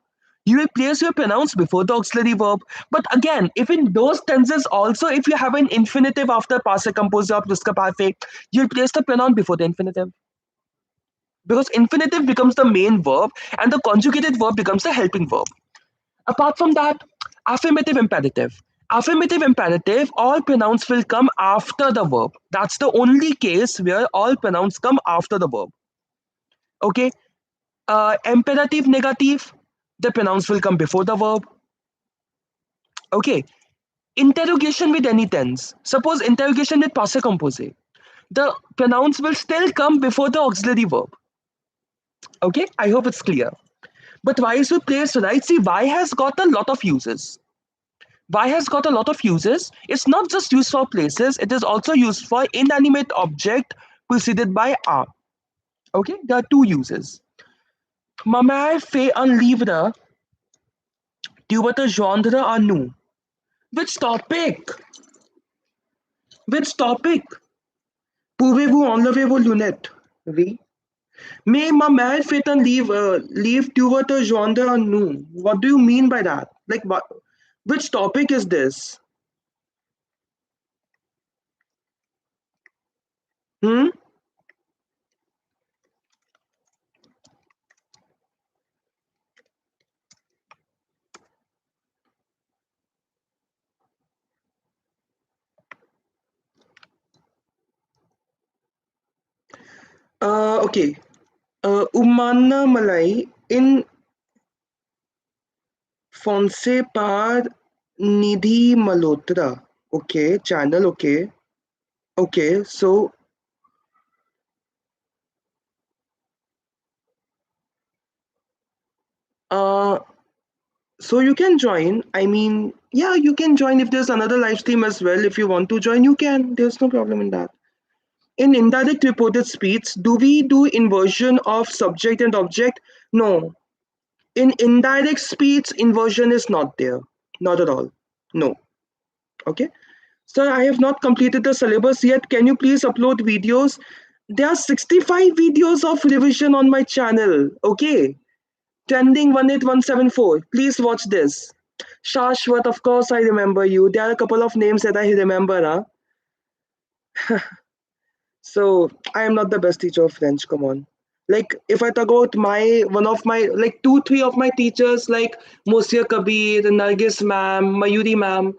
You will place your pronouns before the auxiliary verb. But again, if in those tenses also, if you have an infinitive after passive composé or pluska perfect, you'll place the pronoun before the infinitive. Because infinitive becomes the main verb and the conjugated verb becomes the helping verb. Apart from that, affirmative imperative. Affirmative imperative, all pronouns will come after the verb. That's the only case where all pronouns come after the verb. Okay? Imperative negative, the pronouns will come before the verb. Okay? Interrogation with any tense. Suppose interrogation with passive composé. The pronouns will still come before the auxiliary verb. Okay? I hope it's clear. But why is it placed right? See, why has got a lot of uses. Why has got a lot of uses. It's not just used for places, it is also used for inanimate object preceded by a. Okay, there are two uses. Ma mère fait un livre. Tu vas te joindre à nous. Which topic? Which topic? Pouvez-vous enlever vos lunettes? Oui. Mais ma mère fait un livre, tu vas te joindre à nous. What do you mean by that? Like, what? Which topic is this? Hmm? Okay. Umana Malay in Fonse par Nidhi Malhotra. Okay, channel. Okay. Okay, uh, so you can join. I mean, yeah, you can join if there's another live stream as well. If you want to join, you can. There's no problem in that. In indirect reported speech, do we do inversion of subject and object? No. In indirect speech, inversion is not there. Not at all. No. Okay. Sir, I have not completed the syllabus yet. Can you please upload videos? There are 65 videos of revision on my channel. Okay. Trending 18174. Please watch this. Shashwat, of course, I remember you. There are a couple of names that I remember. Huh? So I am not the best teacher of French. Come on. Like if I talk about my one of my like two, three of my teachers like Mosia Kabir, Nargis ma'am, Mayuri ma'am,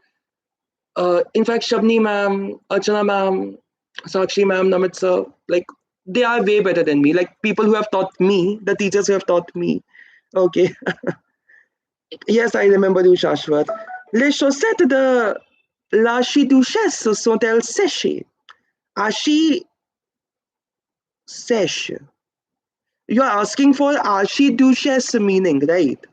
in fact Shabni ma'am, Archana ma'am, Sakshi ma'am, Namit sir, like they are way better than me. Like people who have taught me, the teachers who have taught me. Okay. Yes, I remember you, Shashwat. Les chaussettes de L'archiduchesse sont-elles séchées? Archi sèche. You are asking for archiduchesse meaning, right?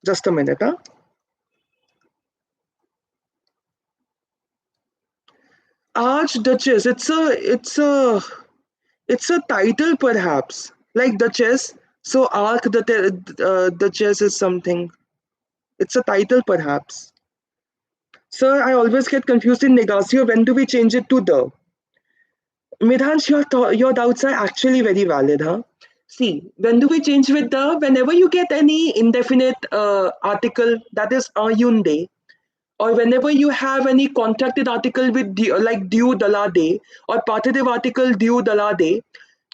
Just a minute, huh? Archduchess. It's a title perhaps, like Duchess. So Arch the Duchess is something. It's a title perhaps. Sir, I always get confused in negatio. When do we change it to the? Midhansh, your doubts are actually very valid, huh? See, when do we change with the? Whenever you get any indefinite article that is ayunde, or whenever you have any contracted article with like due dalade or partitive article due dalade,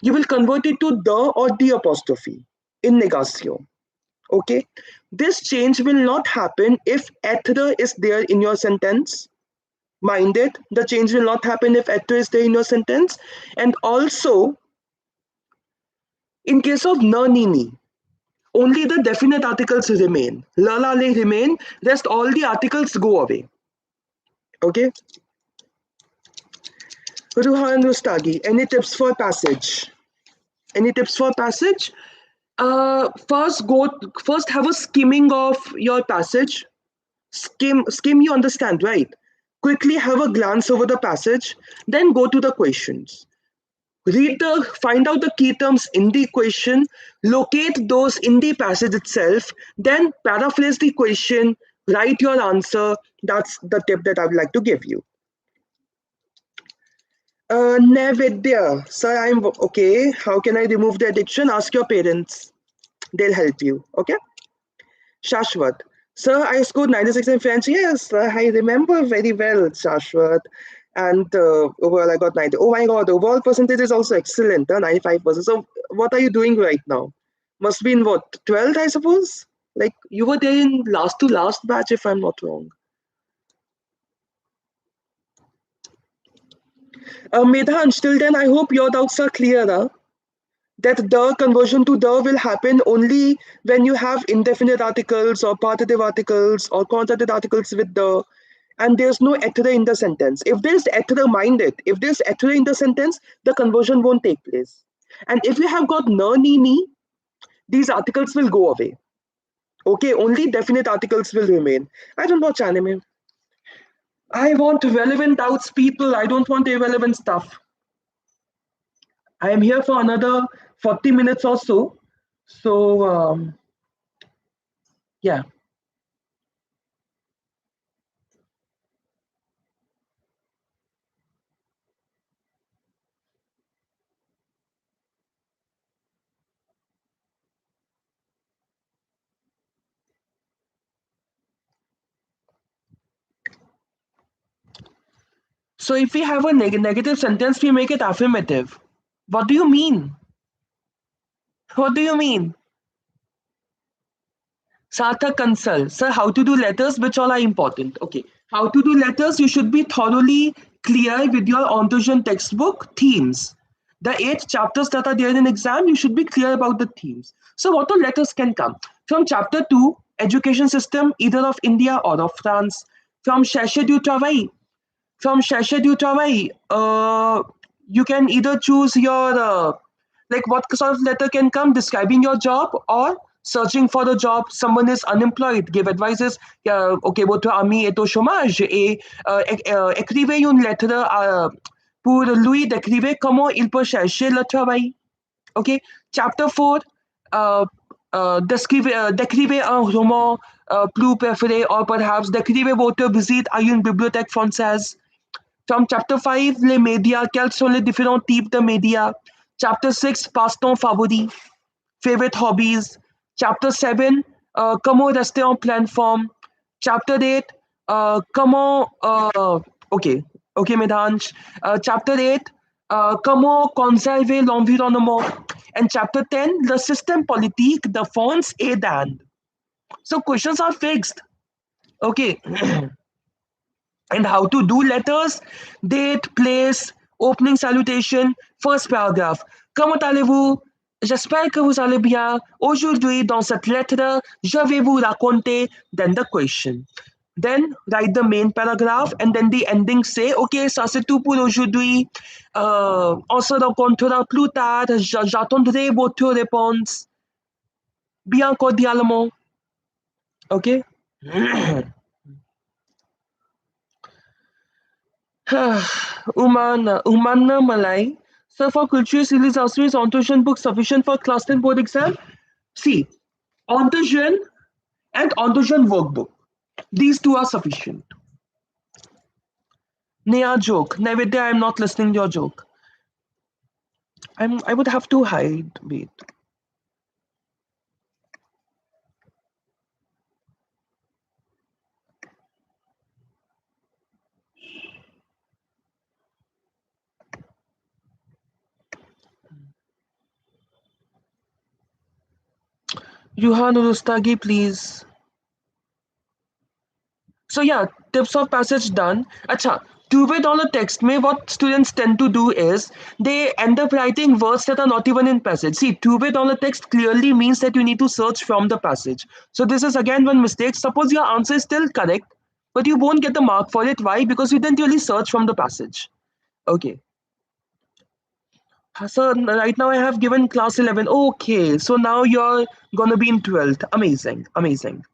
you will convert it to the or the apostrophe in negatio. Okay, this change will not happen if ether is there in your sentence. Mind it, the change will not happen if ether is there in your sentence. And also, in case of na nini, only the definite articles remain. La la le remain, rest all the articles go away. Okay. Ruhan Rustagi, any tips for passage? Any tips for passage? First have a skimming of your passage. Skim you understand, right? Quickly have a glance over the passage, then go to the questions. Find out the key terms in the question, locate those in the passage itself, then paraphrase the question, write your answer. That's the tip that I would like to give you. Nevidya, sir, I'm okay. How can I remove the addiction? Ask your parents. They'll help you. Okay. Shashwat, sir, I scored 96 in French. Yes, I remember very well, Shashwat. And overall, I got 90. Oh my God, overall percentage is also excellent, 95%. So, what are you doing right now? Must be in what, 12th, I suppose? Like, you were there in last to last batch, if I'm not wrong. Medhan, till then, I hope your doubts are clear. Huh? That the conversion to the will happen only when you have indefinite articles or partitive articles or contracted articles with the, and there's no ether in the sentence. If there's ether, mind it. If there's ether in the sentence, the conversion won't take place. And if you have got na, ni, ni, these articles will go away. Okay, only definite articles will remain. I don't watch anime. I want relevant doubts, people. I don't want irrelevant stuff. I am here for another 40 minutes or so. So, yeah. So if we have a negative sentence, we make it affirmative. What do you mean? What do you mean? Sarthak consult. Sir, how to do letters, which all are important. Okay. How to do letters, you should be thoroughly clear with your Ontosian textbook themes. The 8 chapters that are there in exam, you should be clear about the themes. So what all letters can come? From chapter 2, education system, either of India or of France. From Cherchez du Travail, from Cherchez du Travail, you can either choose your like what sort of letter can come describing your job or searching for the job. Someone is unemployed, give advices. Ok, votre ami est au chômage et écrivez une lettre pour lui décrire comment il peut chercher le travail. Ok, chapter 4, décrivez un roman plus préféré or perhaps décrivez votre visite à une bibliothèque française. From chapter 5, les médias, quels sont les différents types de médias? Chapter 6, passe-temps favoris, favorite hobbies. Chapter 7, comment rester en pleine forme. Chapter 8, comment. Ok, Medhansh. Chapter 8, comment conserver l'environnement. And chapter 10, le système politique de France et d'Inde. So questions are fixed. Okay. And how to do letters, date, place, opening salutation, first paragraph. Comment allez-vous? J'espère que vous allez bien. Aujourd'hui, dans cette lettre, je vais vous raconter then the question. Then write the main paragraph and then the ending say, OK, ça c'est tout pour aujourd'hui. On se rencontrera plus tard. J'attendrai votre réponse. Bien cordialement. OK? Umana Malay. So for culture civilization is Antojan book sufficient for class 10 board exam? See, Antojan and Antojan workbook. These two are sufficient. Neha joke. Naivedya, I'm not listening to your joke. I would have to hide. Wait. Yuhan Urustagi, please. So yeah, tips of passage done. Acha, two-way dollar text में what students tend to do is they end up writing words that are not even in passage. See, two-way dollar text clearly means that you need to search from the passage. So this is again one mistake. Suppose your answer is still correct, but you won't get the mark for it. Why? Because you didn't really search from the passage. Okay. So right now I have given class 11. Okay, so now you're gonna be in 12th. Amazing, amazing.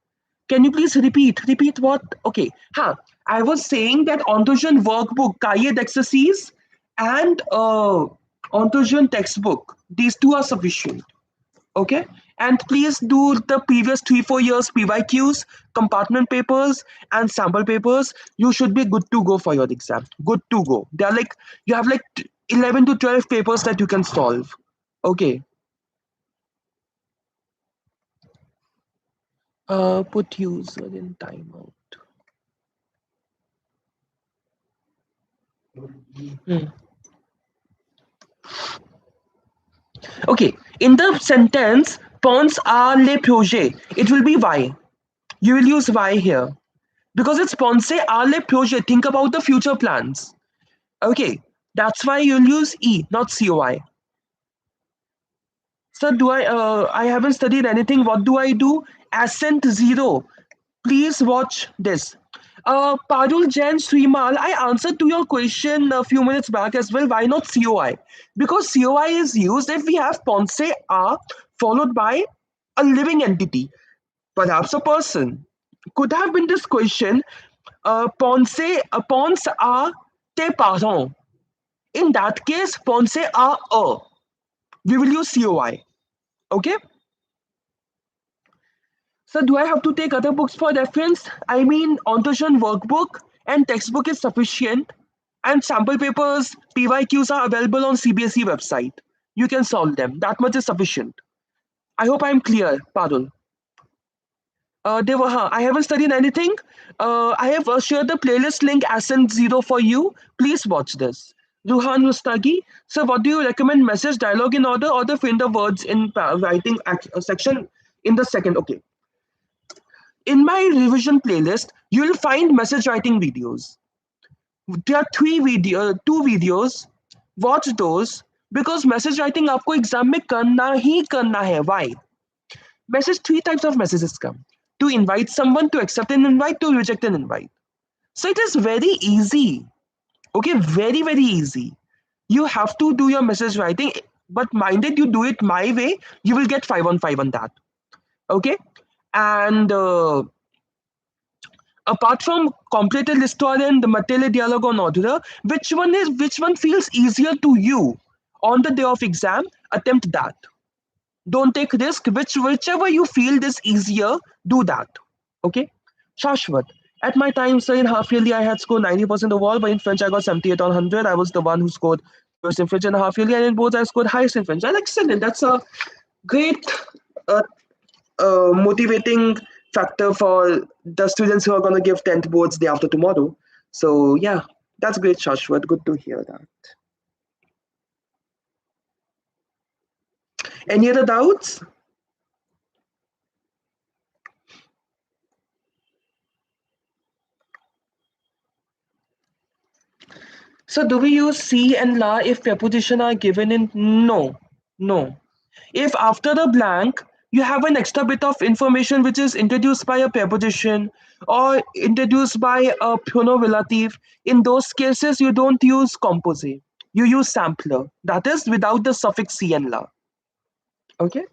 Can you please repeat? Repeat what? Okay. Huh. I was saying that Ontosian workbook, cahier d'exercice, and Ontosian textbook. These two are sufficient. Okay. And please do the previous 3-4 years PYQs, compartment papers, and sample papers. You should be good to go for your exam. Good to go. They are like you have like 11 to 12 papers that you can solve. Okay. Put user in timeout. Hmm. Okay, in the sentence, pense à les projets, it will be why. You will use why here. Because it's pense à les projets, think about the future plans. Okay, that's why you'll use E, not COI. So I haven't studied anything. What do I do? Ascent 0. Please watch this. Parul Jain Srimal, I answered to your question a few minutes back as well. Why not COI? Because COI is used if we have Ponce A followed by a living entity, perhaps a person. Could have been this question, Ponce A tes parents. In that case, Ponce A. We will use COI. Okay? So do I have to take other books for reference? I mean, Ontoshan workbook and textbook is sufficient, and sample papers, PYQs are available on CBSE website. You can solve them. That much is sufficient. I hope I'm clear, Parul. I haven't studied anything. I have shared the playlist link Ascent Zero for you. Please watch this. Ruhan Rustagi. So, what do you recommend? Message, dialogue in order, or the find the words in writing section in the second? Okay. In my revision playlist, you will find message writing videos. There are two videos. Watch those because message writing आपको exam में करना ही करना है. Why? Message three types of messages come: to invite someone, to accept an invite, to reject an invite. So it is very easy. Okay, very very easy. You have to do your message writing, but minded you do it my way, you will get 5 on 5 on that. Okay, and apart from completed historian, the Matele dialogue on order, which one feels easier to you on the day of exam? Attempt that. Don't take risk. Whichever you feel is easier, do that. Okay, Shashwat. At my time, sir, in half yearly, I had scored 90% overall, but in French, I got 78 on 100. I was the one who scored first in French and half yearly, and in both, I scored highest in French. Well, excellent. That's a great uh, motivating factor for the students who are going to give 10th boards day after tomorrow. So, yeah, that's great, Shashwat. Good to hear that. Any other doubts? So, do we use C and la if preposition are given in? No, no. If after the blank you have an extra bit of information which is introduced by a preposition or introduced by a pronominative, in those cases you don't use composite. You use sampler. That is without the suffix C and la. Okay.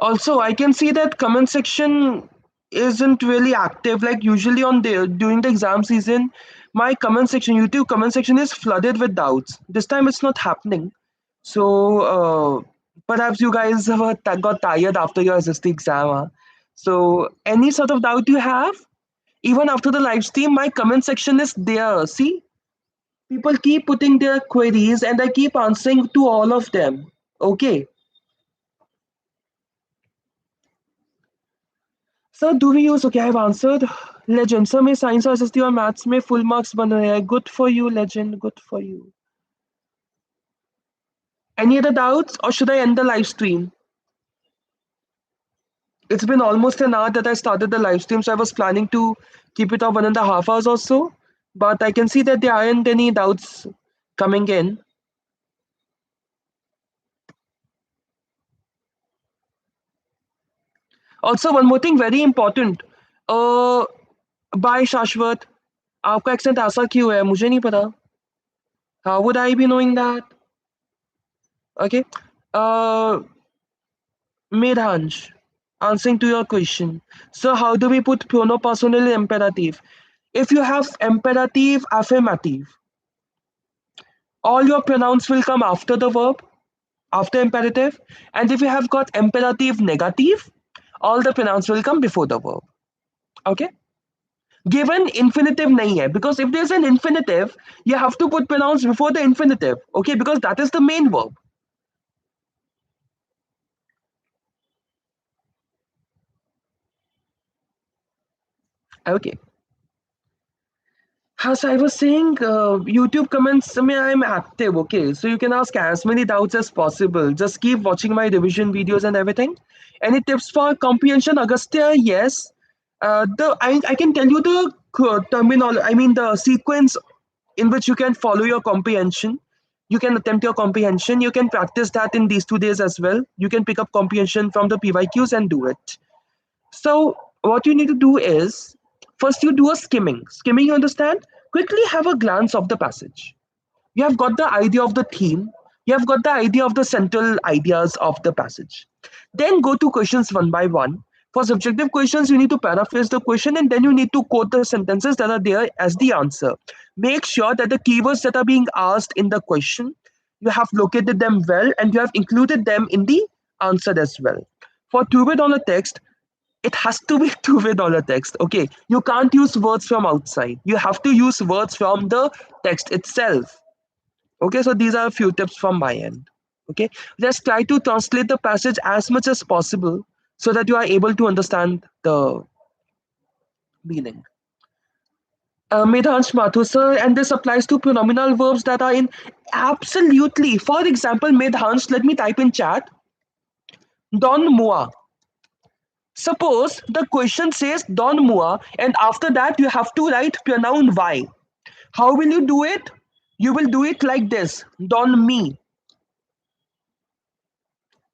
Also, I can see that comment section isn't really active. Like usually on the during the exam season, my comment section, YouTube comment section is flooded with doubts. This time it's not happening. So perhaps you guys have got tired after your SST exam. Huh? So any sort of doubt you have, even after the live stream, my comment section is there. See, people keep putting their queries and I keep answering to all of them. Okay. Sir do we use okay I've answered legend sir मैं science और SST और maths में full marks बन रहे हैं good for you legend good for you any other doubts or should I end the live stream it's been almost an hour that I started the live stream so I was planning to keep it off 1.5 hours or so but I can see that there aren't any doubts coming in also one more thing very important uh by शाश्वत आपका accent ऐसा क्यों है मुझे नहीं पता how would I be knowing that okay uh Medhanj, answering to your question. So, how do we put pronopersonal imperative? If you have imperative affirmative, all your pronouns will come after the verb, after imperative. And if you have got imperative negative, all the pronouns will come before the verb. Okay? Given infinitive nahi hai, because if there's an infinitive, you have to put pronouns before the infinitive. Okay? Because that is the main verb. Okay. As I was saying, YouTube comments, I mean, I'm active, okay? So you can ask as many doubts as possible. Just keep watching my revision videos and everything. Any tips for comprehension, Agastya? Yes. I can tell you the terminal, I mean, the sequence in which you can follow your comprehension. You can attempt your comprehension. You can practice that in these 2 days as well. You can pick up comprehension from the PYQs and do it. So what you need to do is first you do a skimming. Skimming, you understand? Quickly have a glance of the passage. You have got the idea of the theme. You have got the idea of the central ideas of the passage. Then go to questions one by one. For subjective questions, you need to paraphrase the question and then you need to quote the sentences that are there as the answer. Make sure that the keywords that are being asked in the question, you have located them well and you have included them in the answer as well. For two-way dollar text, it has to be two-way dollar text. Okay, you can't use words from outside. You have to use words from the text itself. Okay, so these are a few tips from my end. Okay, just try to translate the passage as much as possible so that you are able to understand the meaning. Medhansh Mathur, sir, and this applies to pronominal verbs that are in absolutely. For example, Medhansh, let me type in chat. Don moi. Suppose the question says Don moi, and after that you have to write pronoun Y. How will you do it? You will do it like this Don me.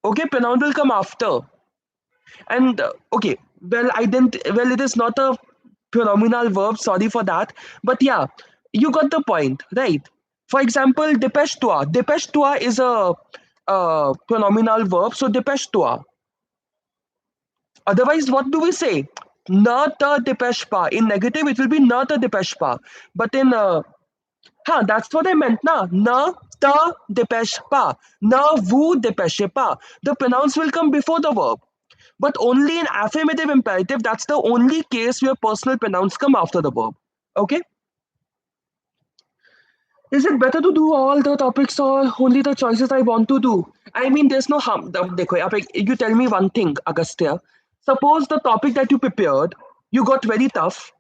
Okay, pronoun will come after. And okay, well, I didn't, well, it is not a pronominal verb, sorry for that. But yeah, you got the point, right? For example, dépêche-toi. Dépêche-toi is a pronominal verb, so dépêche-toi. Otherwise, what do we say? Na ta dépêche pas. In negative, it will be na ta dépêche pas. But in that's what I meant, na. Na ta dépêche pas. Na vous dépêchez pas. The pronouns will come before the verb. But only in affirmative imperative, that's the only case where personal pronouns come after the verb. Okay? Is it better to do all the topics or only the choices I want to do? I mean, there's no harm. देखो, यहाँ पे you tell me one thing, Agastya. Suppose the topic that you prepared, you got very tough,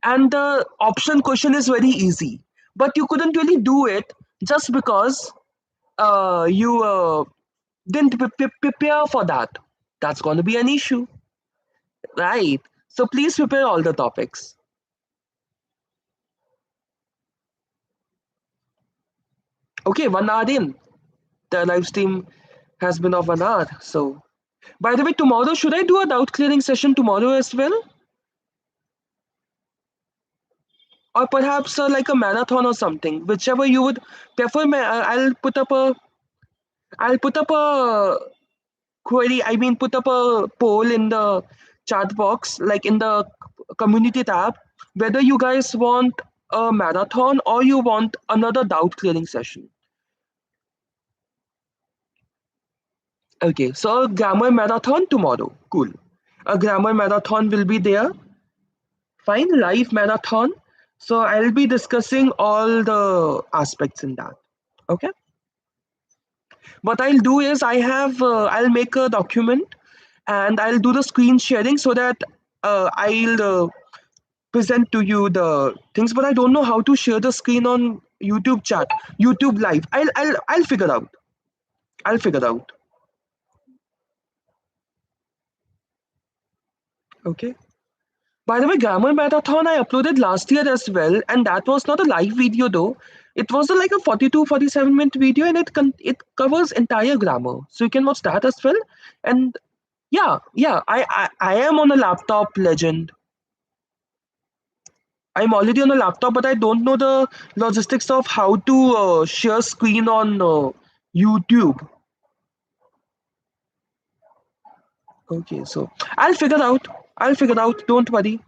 and the option question is very easy, but you couldn't really do it just because you didn't prepare for that. That's going to be an issue, right? So please prepare all the topics. Okay, 1 hour in. The live stream has been of 1 hour. So, by the way, tomorrow, should I do a doubt clearing session tomorrow as well? Or perhaps like a marathon or something, whichever you would prefer. I'll put up a query. I mean, put up a poll in the chat box, like in the community tab, whether you guys want a marathon or you want another doubt clearing session. Okay, so a grammar marathon tomorrow. Cool. A grammar marathon will be there. Fine, live marathon. So I'll be discussing all the aspects in that. Okay. What I'll do is I'll make a document and I'll do the screen sharing so that I'll present to you the things. But I don't know how to share the screen on YouTube chat, YouTube live. I'll figure out. I'll figure out. Okay. By the way, Grammar Marathon I uploaded last year as well, and that was not a live video though. It was like a 42, 47-minute video, and it covers entire grammar, so you can watch that as well. And yeah, I am on a laptop, legend. I'm already on a laptop, but I don't know the logistics of how to share screen on YouTube. Okay, so I'll figure out. I'll figure out. Don't worry.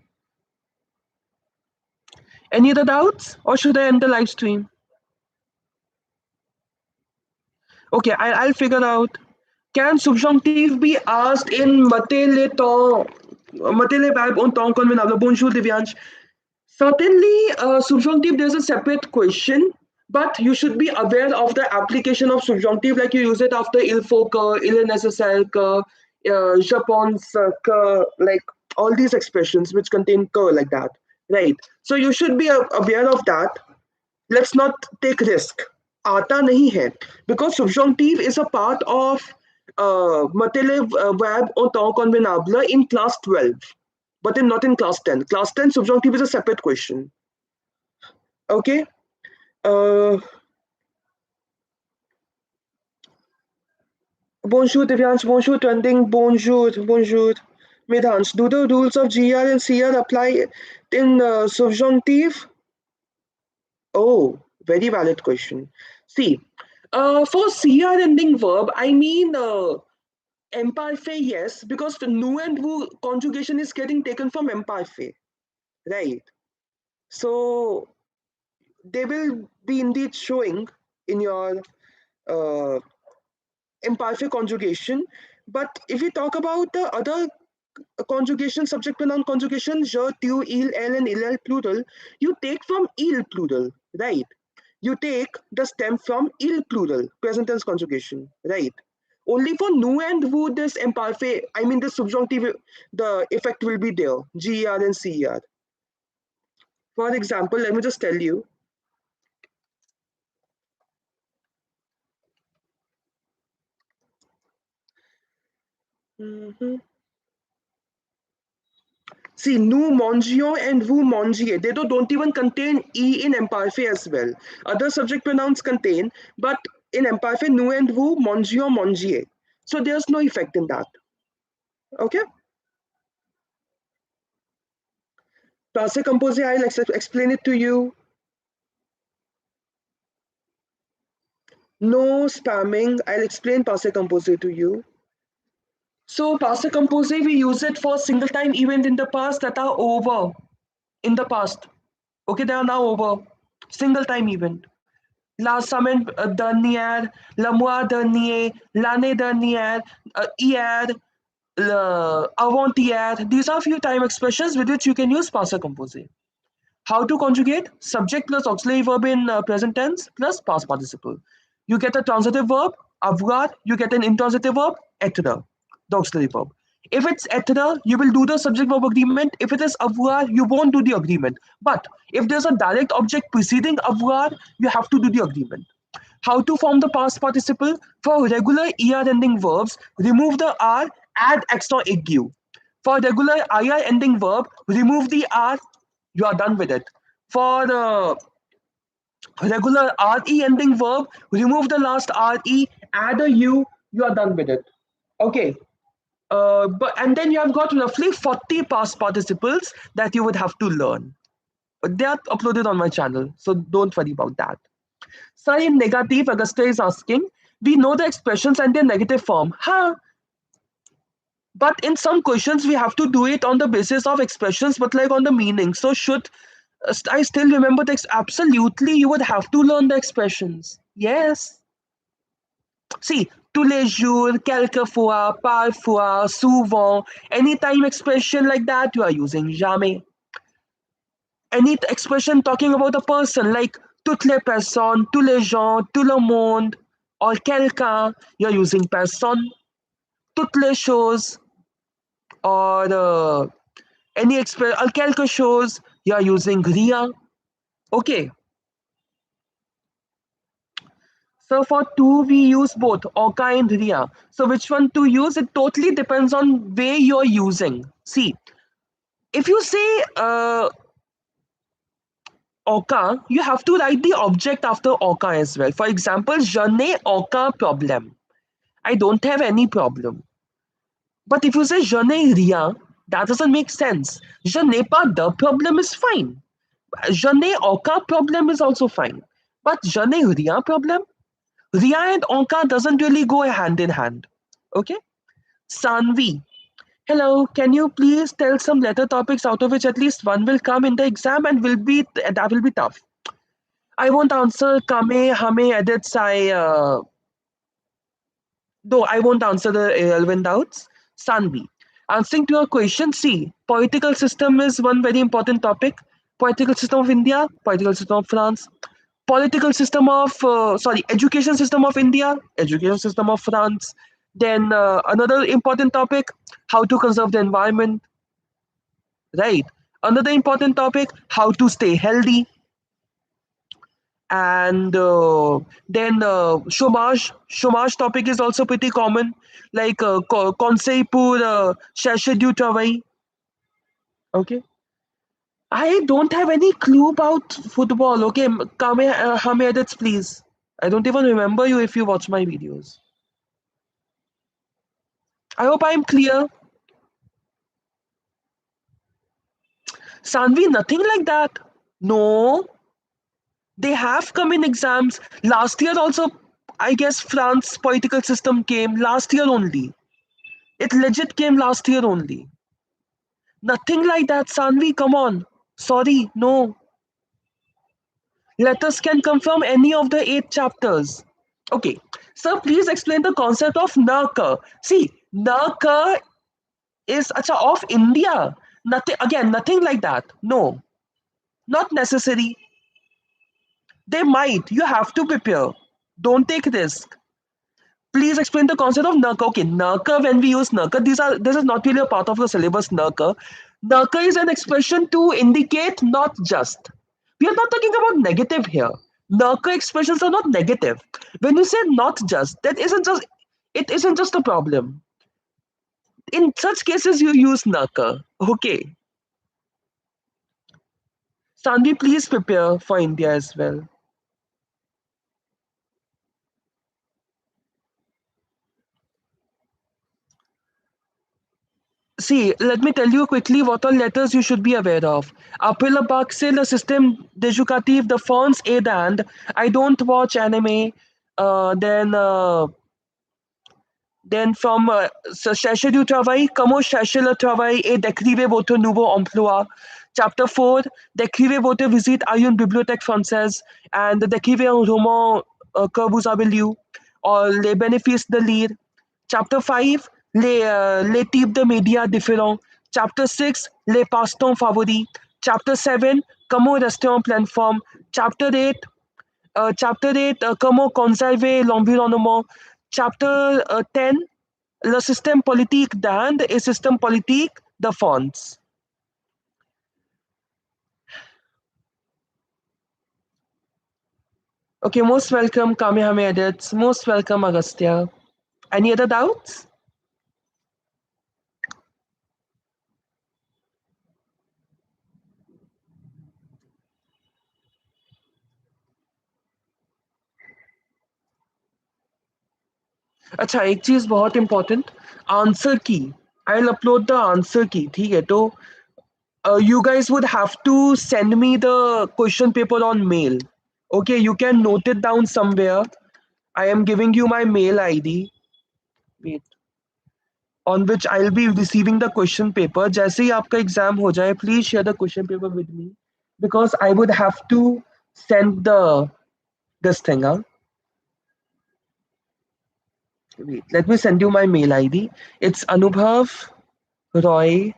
Any other doubts, or should I end the live stream? Okay, I'll figure out. Can subjunctive be asked in matele temps, matele verb on temps convenable? Bonjour, Divyansh. Certainly, subjunctive, there's a separate question, but you should be aware of the application of subjunctive, like you use it after il faut que, il est nécessaire que, je pense que, like all these expressions which contain que, like that, right? So you should be aware of that. Let's not take risk. आता नहीं है because subjunctive is a part of matele verb or temps convenable in class 12, but not in class 10. Class 10 subjunctive is a separate question. Okay. Uh, Bonjour Divyansh, bonjour trending, bonjour. Medhansh, do the rules of GR and CR apply in subjunctive? Oh, very valid question. See, for CR ending verb, I mean imparfait, yes, because the nu and vu conjugation is getting taken from imparfait, right? So they will be indeed showing in your uh, imparfait conjugation. But if we talk about the other conjugation, subject pronoun conjugation, je, tu, il, elle, and il plural, you take from il plural, right? You take the stem from il plural, present tense conjugation, right? Only for nu and vu, this imparfait, I mean the subjunctive, the effect will be there, ger and cer. For example, let me just tell you. Mhm. See, nous mangions and vous mangiez. They don't even contain E in imparfait as well. Other subject pronouns contain, but in imparfait, nous and vous mangions, mangiez. So there's no effect in that. Okay? Passé composé, I'll explain it to you. No spamming. I'll explain passé composé to you. So passé composé, we use it for single time event in the past that are over in the past. Okay, they are now over. Single time event. La semaine dernière, le mois dernier, l'année dernière, hier, avant-hier. These are few time expressions with which you can use passé composé. How to conjugate? Subject plus auxiliary verb in present tense plus past participle. You get a transitive verb, avoir, you get an intransitive verb, être, the auxiliary verb. If it's être, you will do the subject verb agreement. If it is avoir, you won't do the agreement. But if there's a direct object preceding avoir, you have to do the agreement. How to form the past participle? For regular er ending verbs, remove the r, add extra egu. For regular ir ending verb, remove the r, you are done with it. For the regular re ending verb, remove the last re, add a u, you are done with it. Okay. But and then you have got roughly 40 past participles that you would have to learn. But they are uploaded on my channel, so don't worry about that. So in negative, Augusta is asking, we know the expressions and their negative form. Huh? But in some questions, we have to do it on the basis of expressions, but like on the meaning. So should I still remember the absolutely, you would have to learn the expressions. Yes. See, tous les jours, quelquefois, parfois, souvent, anytime expression like that, you are using jamais. Any expression talking about a person like toutes les personnes, tous les gens, tout le monde, or quelqu'un, you're using personne. Toutes les choses, or any expression, or quelque chose, you're using rien. Okay. So for two, we use both oka and ria. So which one to use? It totally depends on where you're using. See, if you say oka, you have to write the object after oka as well. For example, je n'ai aucun problème. I don't have any problem. But if you say je n'ai rien, that doesn't make sense. Je n'ai pas de problème is fine. Je n'ai aucun problème is also fine. But je n'ai rien problème? Ria and Onka doesn't really go hand in hand. Okay? Sanvi. Hello, can you please tell some letter topics out of which at least one will come in the exam and that will be tough. I won't answer Kame, Hame, edits. Though I won't answer the irrelevant doubts. Sanvi. Answering to your question, see, political system is one very important topic. Political system of India, political system of France, political system of education system of India, education system of France. Then another important topic, how to conserve the environment, right? Another important topic, how to stay healthy. And then chômage topic is also pretty common, like conseil pour chercher du travail. Okay. I don't have any clue about football. Okay, Kame edits, please. I don't even remember you if you watch my videos. I hope I'm clear. Sanvi, nothing like that. No, they have come in exams. Last year also, I guess France political system came last year only. It legit came last year only. Nothing like that, Sanvi, come on. Sorry, no. Letters can come from any of the 8 chapters. Okay, so please explain the concept of Narka. See, Narka is acha, of India. Nothing again, nothing like that. No, not necessary. They might. You have to prepare. Don't take risk. Please explain the concept of Narka. Okay, Narka, when we use Narka, this is not really a part of the syllabus Narka. Narka is an expression to indicate not just. We are not talking about negative here. Narka expressions are not negative. When you say not just, it isn't just a problem. In such cases, you use Narka. Okay. Sanvi, please prepare for India as well. See, let me tell you quickly what all letters you should be aware of. Après le bac, c'est le système d'éducatif de France et d'Inde. I don't watch anime. Then from cherchez du travail, comment chercher le travail et décrivez votre nouveau emploi. Chapter 4, décrivez votre visite à une bibliothèque française and décrivez un roman que vous avez lu or les bénéfices de lire. Chapter 5, les types de médias différents. Chapter 6, les passe-temps favoris. Chapter 7, comment rester en pleine forme. Chapter 8, comment conserver l'environnement. Chapter 10, le système politique d'Inde et système politique de France. Okay, most welcome, Kamehame Edits. Most welcome, Agastya. Any other doubts? अच्छा एक चीज बहुत important answer की I will upload the answer की ठीक है तो you guys would have to send me the question paper on mail. Okay, you can note it down somewhere. I am giving you my mail ID. Wait. On which I'll be receiving the question paper. जैसे ही आपका exam हो जाए, please share the question paper with me because I would have to send the this thing out. Wait, let me send you my mail ID. It's Anubhav Roy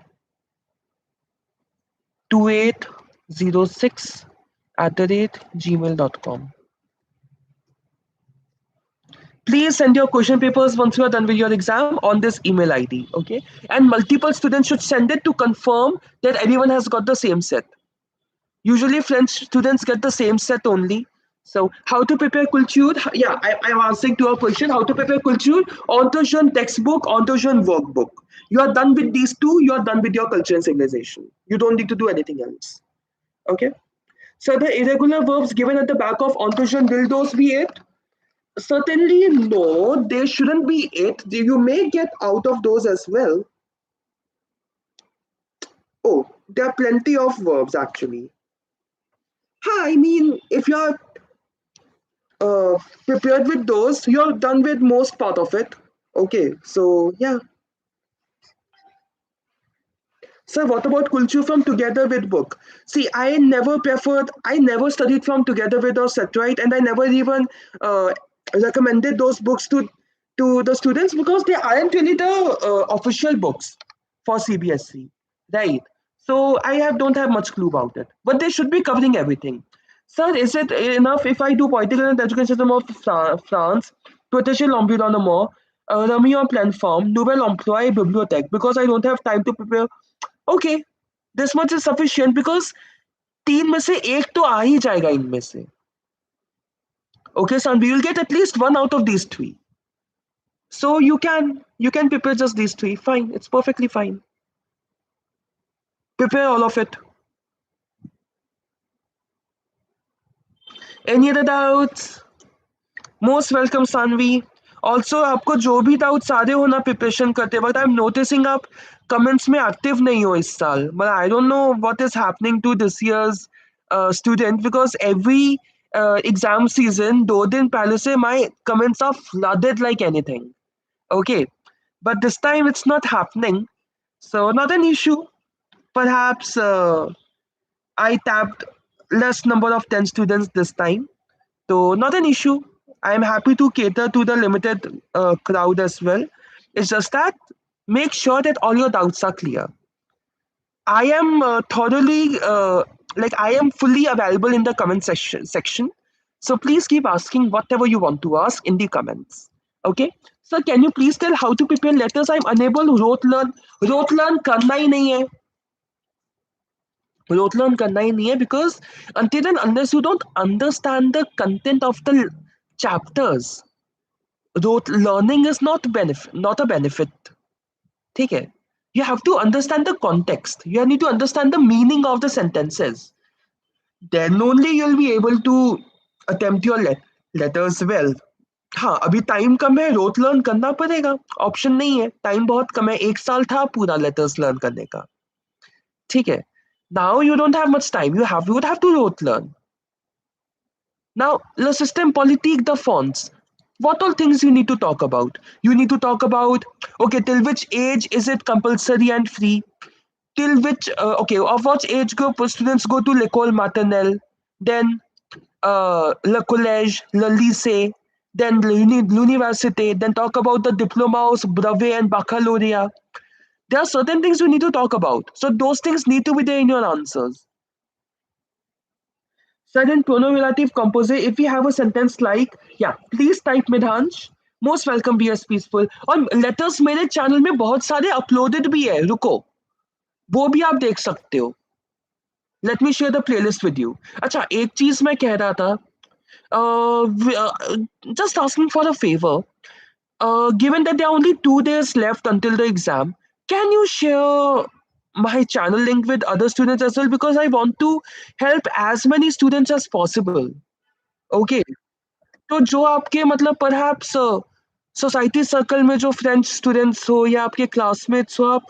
2806@gmail.com. Please send your question papers once you are done with your exam on this email ID. Okay, and multiple students should send it to confirm that everyone has got the same set. Usually, French students get the same set only. So, how to prepare culture? Yeah, I'm answering to your question. How to prepare culture? Onto textbook, onto workbook. You are done with these two. You are done with your culture and civilization. You don't need to do anything else. Okay. So the irregular verbs given at the back of ontotion will those be it? Certainly no, they shouldn't be it. You may get out of those as well. Oh, there are plenty of verbs actually. I mean, if you're uh, prepared with those, you're done with most part of it. Okay, so yeah. Sir, what about culture from together with book? See, I never studied from together with or set right, and I never even uh, recommended those books to the students because they aren't really the official books for CBSE, right? So don't have much clue about it, but they should be covering everything. Sir, is it enough if I do political and education system of France, protéger l'environnement, remis en pleine forme, nouvel emploi et bibliothèque, because I don't have time to prepare. Okay this much is sufficient because तीन में से एक तो आ ही जाएगा इनमें से okay son we will get at least one out of these three so you can prepare just these three fine it's perfectly fine prepare all of it any other doubts most welcome Sanvi also आपको जो भी doubts आ रहे हो ना preparation करते वक्त I am noticing आप comments में एक्टिव नहीं हो इस साल but I don't know what is happening to this years student because every exam season 2 दिन पहले से my comments are flooded like anything okay but this time it's not happening so not an issue perhaps I tapped less number of 10 students this time so not an issue. I'm happy to cater to the limited crowd as well. It's just that make sure that all your doubts are clear. I am thoroughly I am fully available in the comment section. So please keep asking whatever you want to ask in the comments. Okay. So can you please tell how to prepare letters? I'm unable rote learn. Rote learn करना ही नहीं है. Rote learn करना ही नहीं है because until and unless you don't understand the content of the chapters, rote learning is not a benefit. ठीक है? You have to understand the context. You need to understand the meaning of the sentences. Then only you'll be able to attempt your letters well. हाँ अभी time कम है road learn करना पड़ेगा option नहीं है time बहुत कम है 1 साल था पूरा लेटर्स लर्न करने का ठीक है now you don't have much time you would have to rote learn now the system politique the fonts what all things you need to talk about you need to talk about okay till which age is it compulsory and free till which okay of what age group students go to l'école maternelle then le collège le lycée then l'université then talk about the diplomas brevet and baccalaureate there are certain things you need to talk about so those things need to be there in your answers Sudden pronominative composite, if we have a sentence like, yeah, please type Midhansh, most welcome be as peaceful. और letters मेरे channel में बहुत सारे uploaded भी है, रुको वो भी आप देख सकते हो. Let me share the playlist with you. अच्छा एक चीज मैं कह रहा था, just asking for a favor. Given that there are only 2 days left until the exam, can you share my channel link with other students as well? Because I want to help as many students as possible. Okay. तो जो आपके मतलब perhaps society circle में जो friends students हो या आपके classmates हो, आप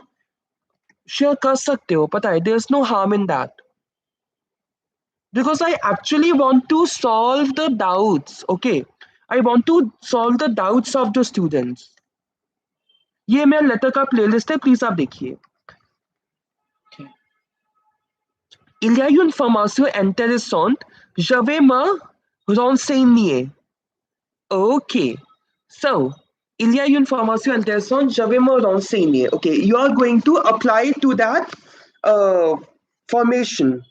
शेयर कर सकते हो. पता है, there is no harm in that. Because I actually want to solve the doubts. Okay. I want to solve the doubts of the students. ये मेरा लेटर का प्लेलिस्ट है, प्लीज आप देखिए. Il y a une information intéressante. Je vais me renseigner. Okay. So, il y a une formation intéressante. Je vais me renseigner. Okay. You are going to apply to that formation.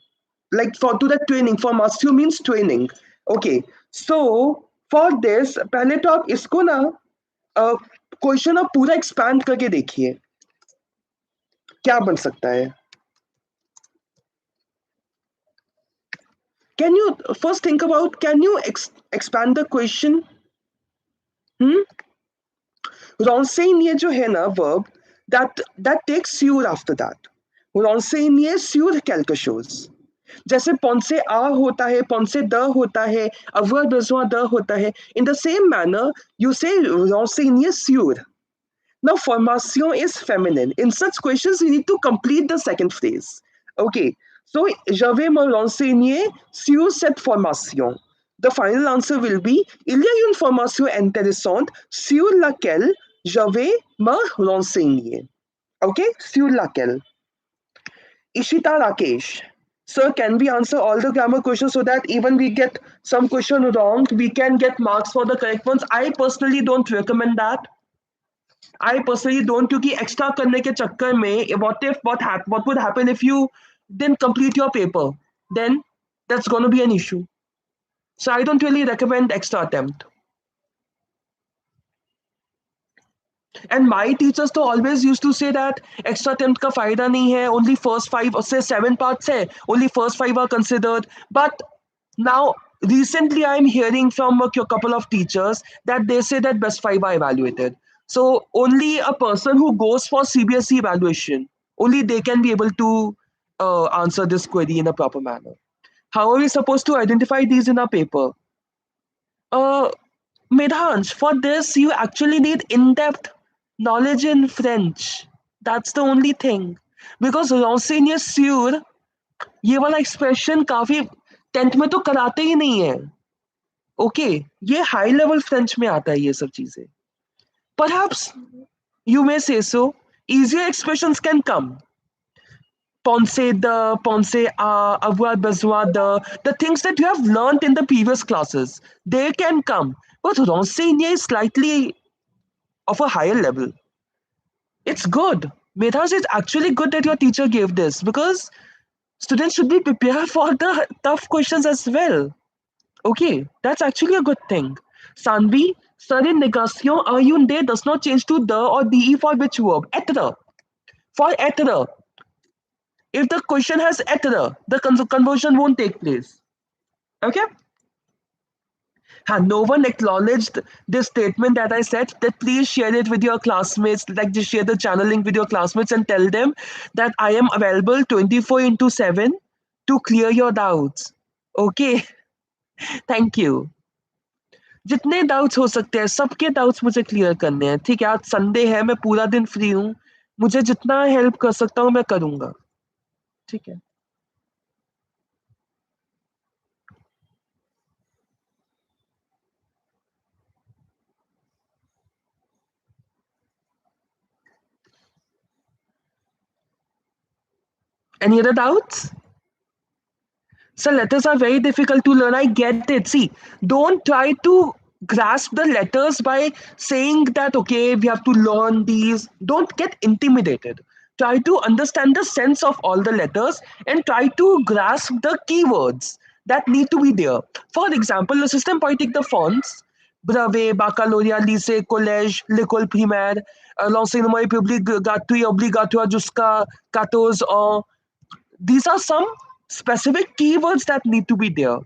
Like for to the training. Formation means training. Okay. So, for this, पहले तो आप इसको ना question आप पूरा expand करके देखिए क्या बन सकता है. Can you first think about, can you expand the question? Renseigner जो है ना verb, that takes sur after that. Renseigner sur quelque chose. जैसे penser à होता है, penser de होता है, avoir besoin de होता है. In the same manner, you say renseigner sur. Now, formation is feminine. In such questions, you need to complete the second phrase. Okay. So, je vais me renseigner sur cette formation. The final answer will be, il y a une formation intéressante sur laquelle je vais me renseigner. Okay? Sur laquelle. Ishita Rakesh. Sir, can we answer all the grammar questions so that even we get some question wrong, we can get marks for the correct ones? I personally don't recommend that. I personally don't, क्योंकि extra करने के चक्कर में what would happen if you didn't complete your paper? Then that's going to be an issue. So I don't really recommend extra attempt. And my teachers तो always used to say that extra attempt का फायदा नहीं है, only first 5 or say 7 parts है, only first 5 are considered. But now recently I'm hearing from a couple of teachers that they say that best 5 are evaluated. So only a person who goes for CBSE evaluation, only they can be able to answer this query in a proper manner. How are we supposed to identify these in our paper? Midhansh, for this you actually need in-depth knowledge in French. That's the only thing. Because renseigner sur, ये वाला expression काफी 10th में तो कराते ही नहीं है. Okay, ये high level French में आता है ये सब चीजें. Perhaps you may say so. Easier expressions can come. Penser de, penser à, avoir besoin de, the things that you have learned in the previous classes, they can come. But renseigner is slightly of a higher level. It's good. Medhas, it's actually good that your teacher gave this because students should be prepared for the tough questions as well. Okay, that's actually a good thing. Sanvi, sir in negation, ayunde does not change to the or de for which verb? Etre. For etre. If the question has etre, the conversion won't take place. Okay? No one acknowledged this statement that I said, that please share it with your classmates, like just share the channel link with your classmates and tell them that I am available 24/7 to clear your doubts. Okay? Thank you. जितने doubts हो सकते हैं सबके doubts मुझे clear करने हैं. ठीक है, आज संडे है, मैं पूरा दिन फ्री हूँ, मुझे जितना हेल्प कर सकता हूँ मैं करूंगा. ठीक है. Any other doubts? So letters are very difficult to learn. I get it. See, don't try to grasp the letters by saying that, okay, we have to learn these. Don't get intimidated. Try to understand the sense of all the letters and try to grasp the keywords. that need to be there. For example, le système poétique de France, brevet, baccalauréat, lycée, collège, l'école primaire, l'enseignement public gratuit obligatoire jusqu'à 14 ans. These are some specific keywords that need to be there.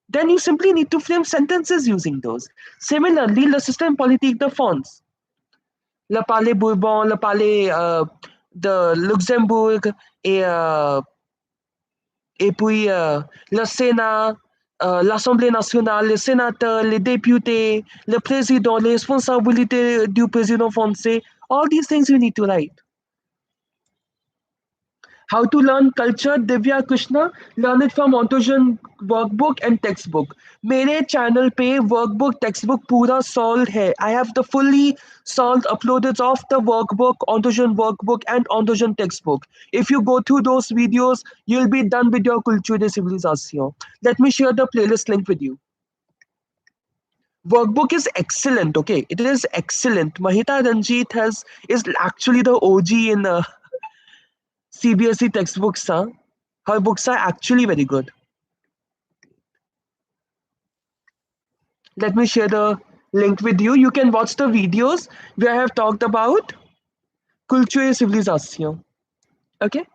Then you simply need to frame sentences using those. Similarly, le système politique de France, le palais Bourbon, le palais de Luxembourg et puis le Sénat, l'Assemblée nationale, les sénateurs, les députés, le président, les responsabilités du président français, all these things you need to write. How to learn culture, Divya Krishna, learn it from Autogen workbook and textbook. मेरे channel पे workbook textbook पूरा solved है. I have the fully solved uploaded of the workbook, Autogen workbook and Autogen textbook. If you go through those videos, you'll be done with your culture de civilisation. Let me share the playlist link with you. Workbook is excellent. Okay, it is excellent. Mahita Ranjit is actually the OG in CBSE textbooks. Her books are actually very good. Let me share the link with you. You can watch the videos where I have talked about culture et civilisation. Okay.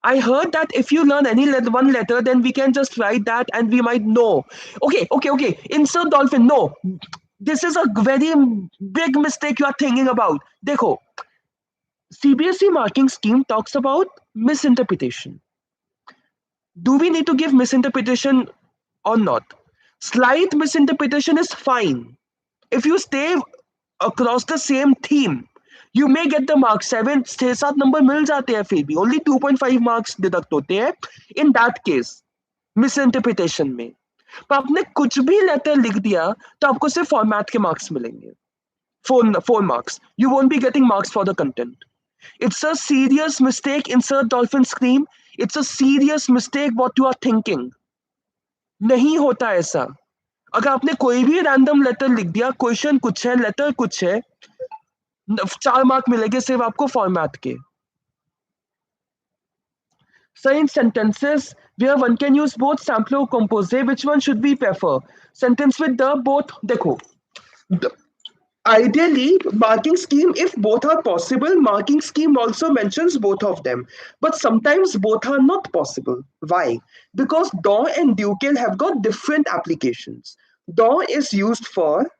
I heard that if you learn any one letter, then we can just write that and we might know. Okay. Insert dolphin. No. This is a very big mistake you are thinking about. Dekho, CBSE marking scheme talks about misinterpretation. Do we need to give misinterpretation or not? Slight misinterpretation is fine. If you stay across the same theme, you may get the mark 7, 6-7 number मिल जाते हैं फिर भी. Only 2.5 marks deduct होते हैं. In that case, misinterpretation में. पर आपने कुछ भी लेटर लिख दिया तो आपको सिर्फ फॉर्मेट के मार्क्स मिलेंगे. 4 marks. You won't be getting marks for the content. It's a serious mistake. Insert dolphin scream. It's a serious mistake what you are thinking. नहीं होता ऐसा. अगर आपने कोई भी रैंडम लेटर लिख दिया, क्वेश्चन कुछ है, लेटर कुछ है, 4 मार्क मिलेंगे सिर्फ आपको फॉर्मेट के. So in sentences where one can use both sampler or composite, which one should we prefer? Sentence with the both. देखो, ideally, marking scheme, if both are possible, marking scheme also mentions both of them. But sometimes both are not possible. Why? Because DAW and Ducal have got different applications. DAW is used for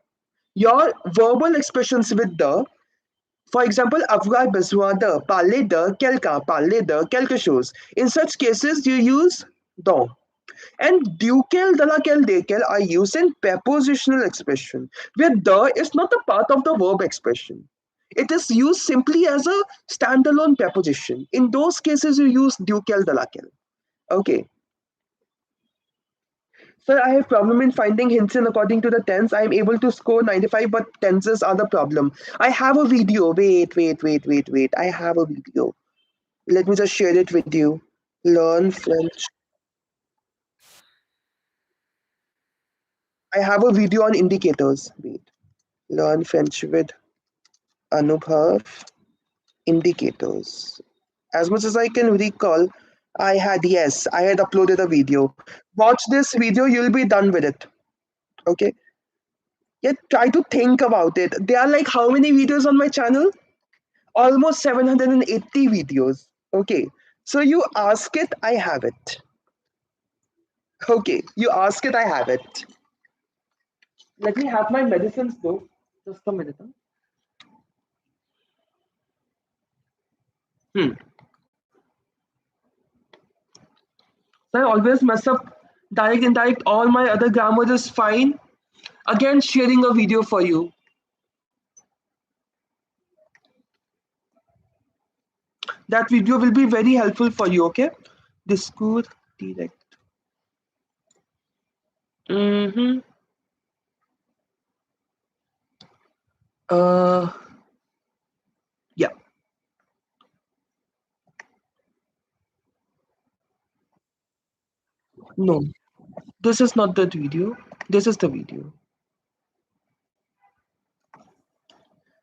your verbal expressions with the, for example, avoir besoin de, parler de quelqu'un, parler de quelque chose. In such cases, you use DAW. And ducal, dalakel, decal are used in prepositional expression, where the is not a part of the verb expression. It is used simply as a standalone preposition. In those cases, you use ducal, dalakel. Okay. Sir, I have problem in finding hints in according to the tense. I am able to score 95, but tenses are the problem. I have a video. Wait. I have a video. Let me just share it with you. Learn French. I have a video on indicators. Wait. Learn French with Anubhav. Indicators. As much as I can recall, I had uploaded a video. Watch this video, you'll be done with it. Okay. Yet try to think about it. There are like how many videos on my channel? Almost 780 videos. Okay. So you ask it, I have it. Okay. You ask it, I have it. Let me have my medicines though. Just a minute. So I always mess up direct, indirect. All my other grammar is fine. Again, sharing a video for you. That video will be very helpful for you, okay? Discourse direct. Mm-hmm. Yeah. No, this is not the video. This is the video.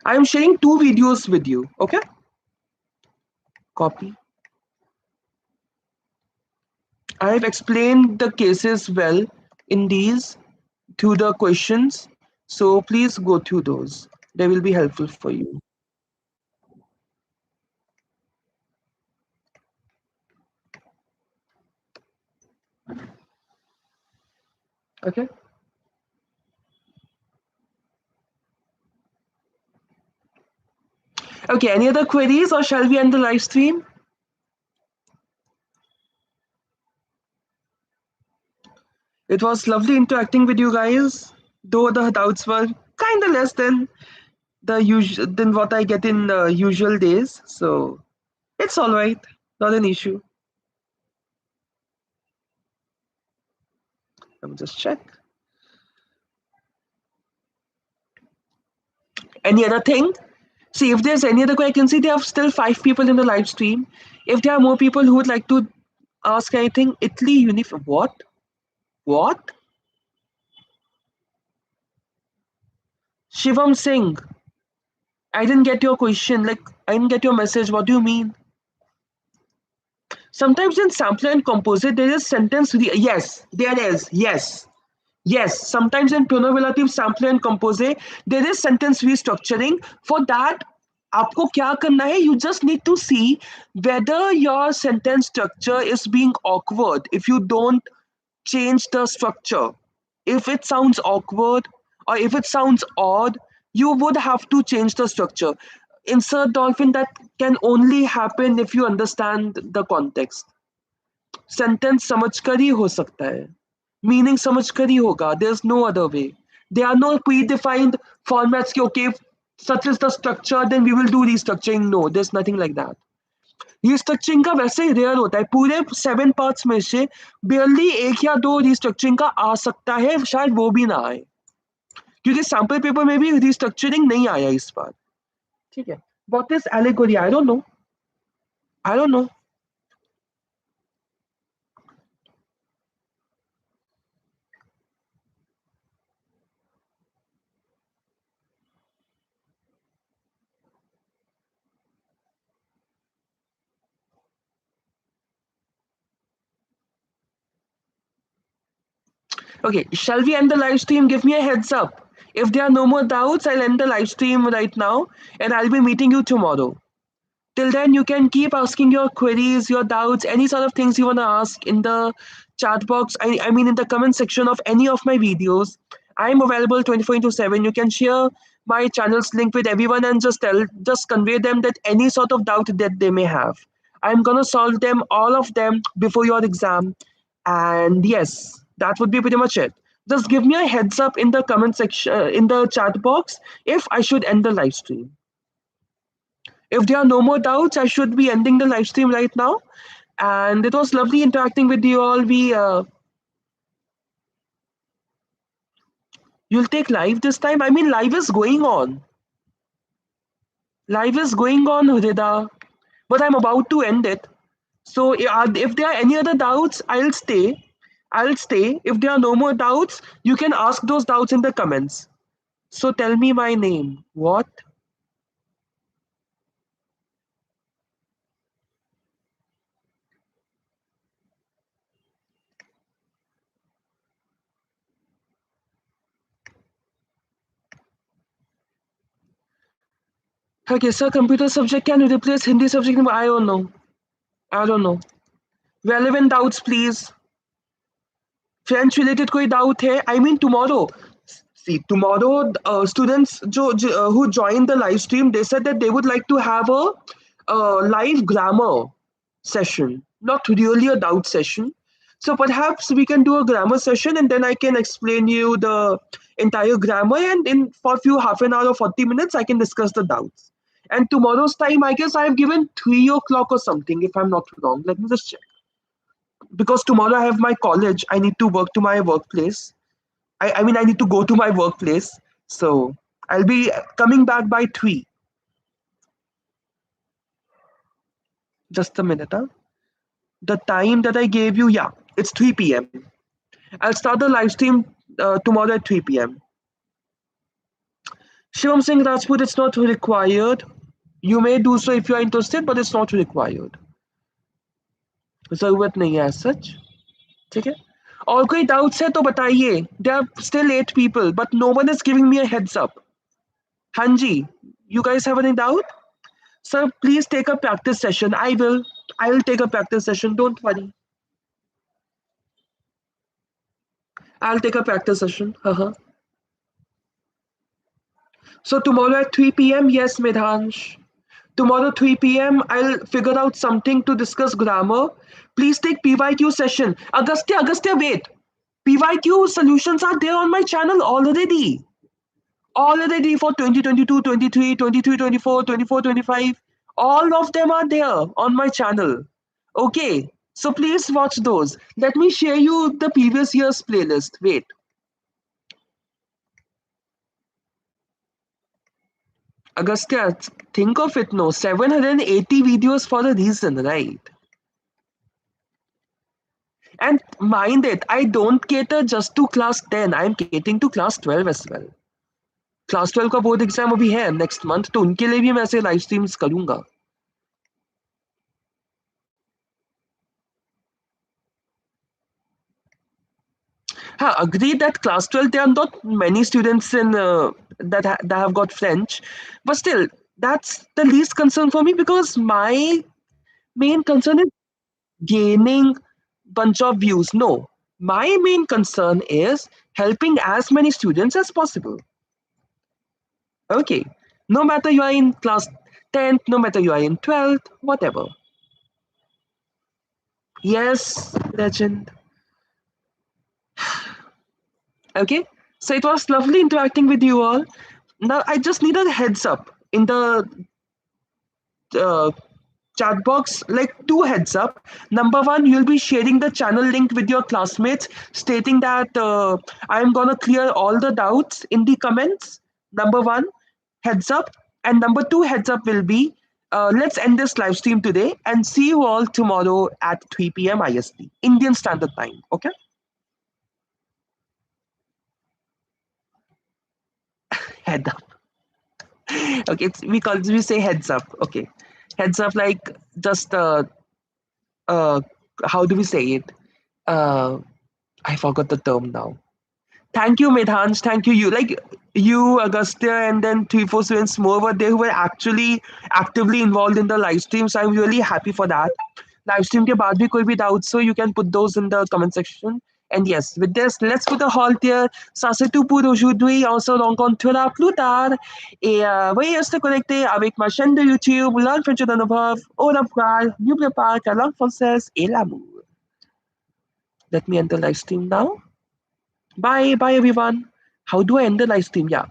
I am sharing 2 videos with you, okay? Copy. I have explained the cases well in these through the questions. So please go through those. They will be helpful for you. Okay. Okay. Any other queries or shall we end the live stream? It was lovely interacting with you guys, though the doubts were kind of less than the usual than what I get in usual days. So it's all right, not an issue. Let me just check. Any other thing? See, if there's any other question, I can see there are still 5 people in the live stream. If there are more people who would like to ask anything, Italy uniform. What? What? Shivam Singh. I didn't get your question. Like, I didn't get your message. What do you mean? Sometimes in sampler and composite, there is sentence. Yes, there is. Yes. Yes, sometimes in pronominative sampler and compose, there is sentence restructuring. For that, आपको क्या करना है? You just need to see whether your sentence structure is being awkward if you don't change the structure. If it sounds awkward or if it sounds odd, you would have to change the structure. Insert dolphin, that can only happen if you understand the context. Sentence समझकर ही हो सकता है, meaning समझकर ही होगा, there is no other way. They are no pre defined formats के okay such is the structure then we will do restructuring. No, there is nothing like that. Restructuring का वैसे ही रेयर होता है. पूरे 7 पार्ट्स में से बियरली 1 या 2 restructuring का आ सकता है, शायद वो भी ना आए, क्योंकि सैम्पल पेपर में भी रीस्ट्रक्चरिंग नहीं आया इस बार. ठीक है. What is allegory? I don't no. I don't no. Okay, shall we end the live stream? Give me a heads up. If there are no more doubts, I'll end the live stream right now and I'll be meeting you tomorrow. Till then, you can keep asking your queries, your doubts, any sort of things you want to ask in the chat box. I mean, in the comment section of any of my videos. I'm available 24 into 7. You can share my channel's link with everyone and just convey them that any sort of doubt that they may have. I'm gonna solve them, all of them, before your exam. And yes, that would be pretty much it. Just give me a heads up in the comment section, in the chat box, if I should end the live stream. If there are no more doubts, I should be ending the live stream right now. And it was lovely interacting with you all. You'll take live this time? I mean, live is going on. Live is going on, Hrida. But I'm about to end it. So if there are any other doubts, I'll stay. I'll stay. If there are no more doubts, you can ask those doubts in the comments. So tell me my name. What? Okay, sir, computer subject can you replace Hindi subject? I don't know. I don't know. Relevant doubts, please. French related कोई doubt है? I mean tomorrow. See, tomorrow students who joined the live stream, they said that they would like to have a live grammar session, not really a doubt session. So perhaps we can do a grammar session and then I can explain you the entire grammar, and in for few half an hour or 40 minutes I can discuss the doubts. And tomorrow's time, I guess I have given 3 o'clock or something, if I'm not wrong. Let me just check. Because tomorrow I have my college, I need to work to my workplace. I mean, I need to go to my workplace. So I'll be coming back by 3. Just a minute. Huh? The time that I gave you, yeah, it's 3 p.m. I'll start the live stream tomorrow at 3 p.m. Shivam Singh Rajput, it's not required. You may do so if you are interested, but it's not required. Zarurat nahi hai as such. ठीक है, और कोई doubts है तो बताइए. They are still 8 people but no one is giving me a heads up. हाँ जी, you guys have any doubt? Sir, please take a practice session. I will take a practice session, don't worry. I'll take a practice session. Uh-huh. So tomorrow at 3 p.m., yes, Medhansh. Tomorrow 3 p.m. I'll figure out something to discuss grammar. Please take PYQ session. Agastya, wait. PYQ solutions are there on my channel already. Already for 2022, 23, 23, 24, 24, 25. All of them are there on my channel. Okay. So please watch those. Let me share you the previous year's playlist. Wait. Agastya, think of it, no. 780 videos for a reason, right? And mind it, I don't cater just to class 10. I'm catering to class 12 as well. Class 12 का board exam अभी है next month, तो उनके लिए भी मैं ऐसे live streams करूंगा. हाँ, agree that class 12 there are not many students in that have got French, but still that's the least concern for me because my main concern is gaining bunch of views. No, my main concern is helping as many students as possible. Okay, no matter you are in class 10th, no matter you are in 12th, whatever. Yes, legend. Okay, so it was lovely interacting with you all. Now I just need a heads up in the uh, chat box, like two heads up. Number one, you'll be sharing the channel link with your classmates, stating that I'm gonna clear all the doubts in the comments. Number one, heads up. And number two heads up will be let's end this live stream today and see you all tomorrow at 3 p.m. IST, Indian Standard Time. Okay? Head up. Okay, we say heads up. Okay, heads up, like just uh how do we say it? Uh, I forgot the term now. Thank you, Medhansh. Thank you. You, Agastya, and then 3, 4 students more were there who were actually actively involved in the live stream. So I'm really happy for that. Live stream के बाद भी कोई भी doubts, so you can put those in the comment section. And yes, with this, let's put a halt here. Sa tu por aujourd'hui, on se rencontrera plus tard. Et veuillez rester connecté avec ma chaîne de YouTube, Learn French with Anubhav. Au revoir. N'oubliez pas que la langue française est l'amour. Let me end the live stream now. Bye, bye everyone. How do I end the live stream? Yeah.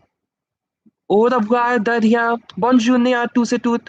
Au revoir, Daria. Bonne journée à tous et toutes.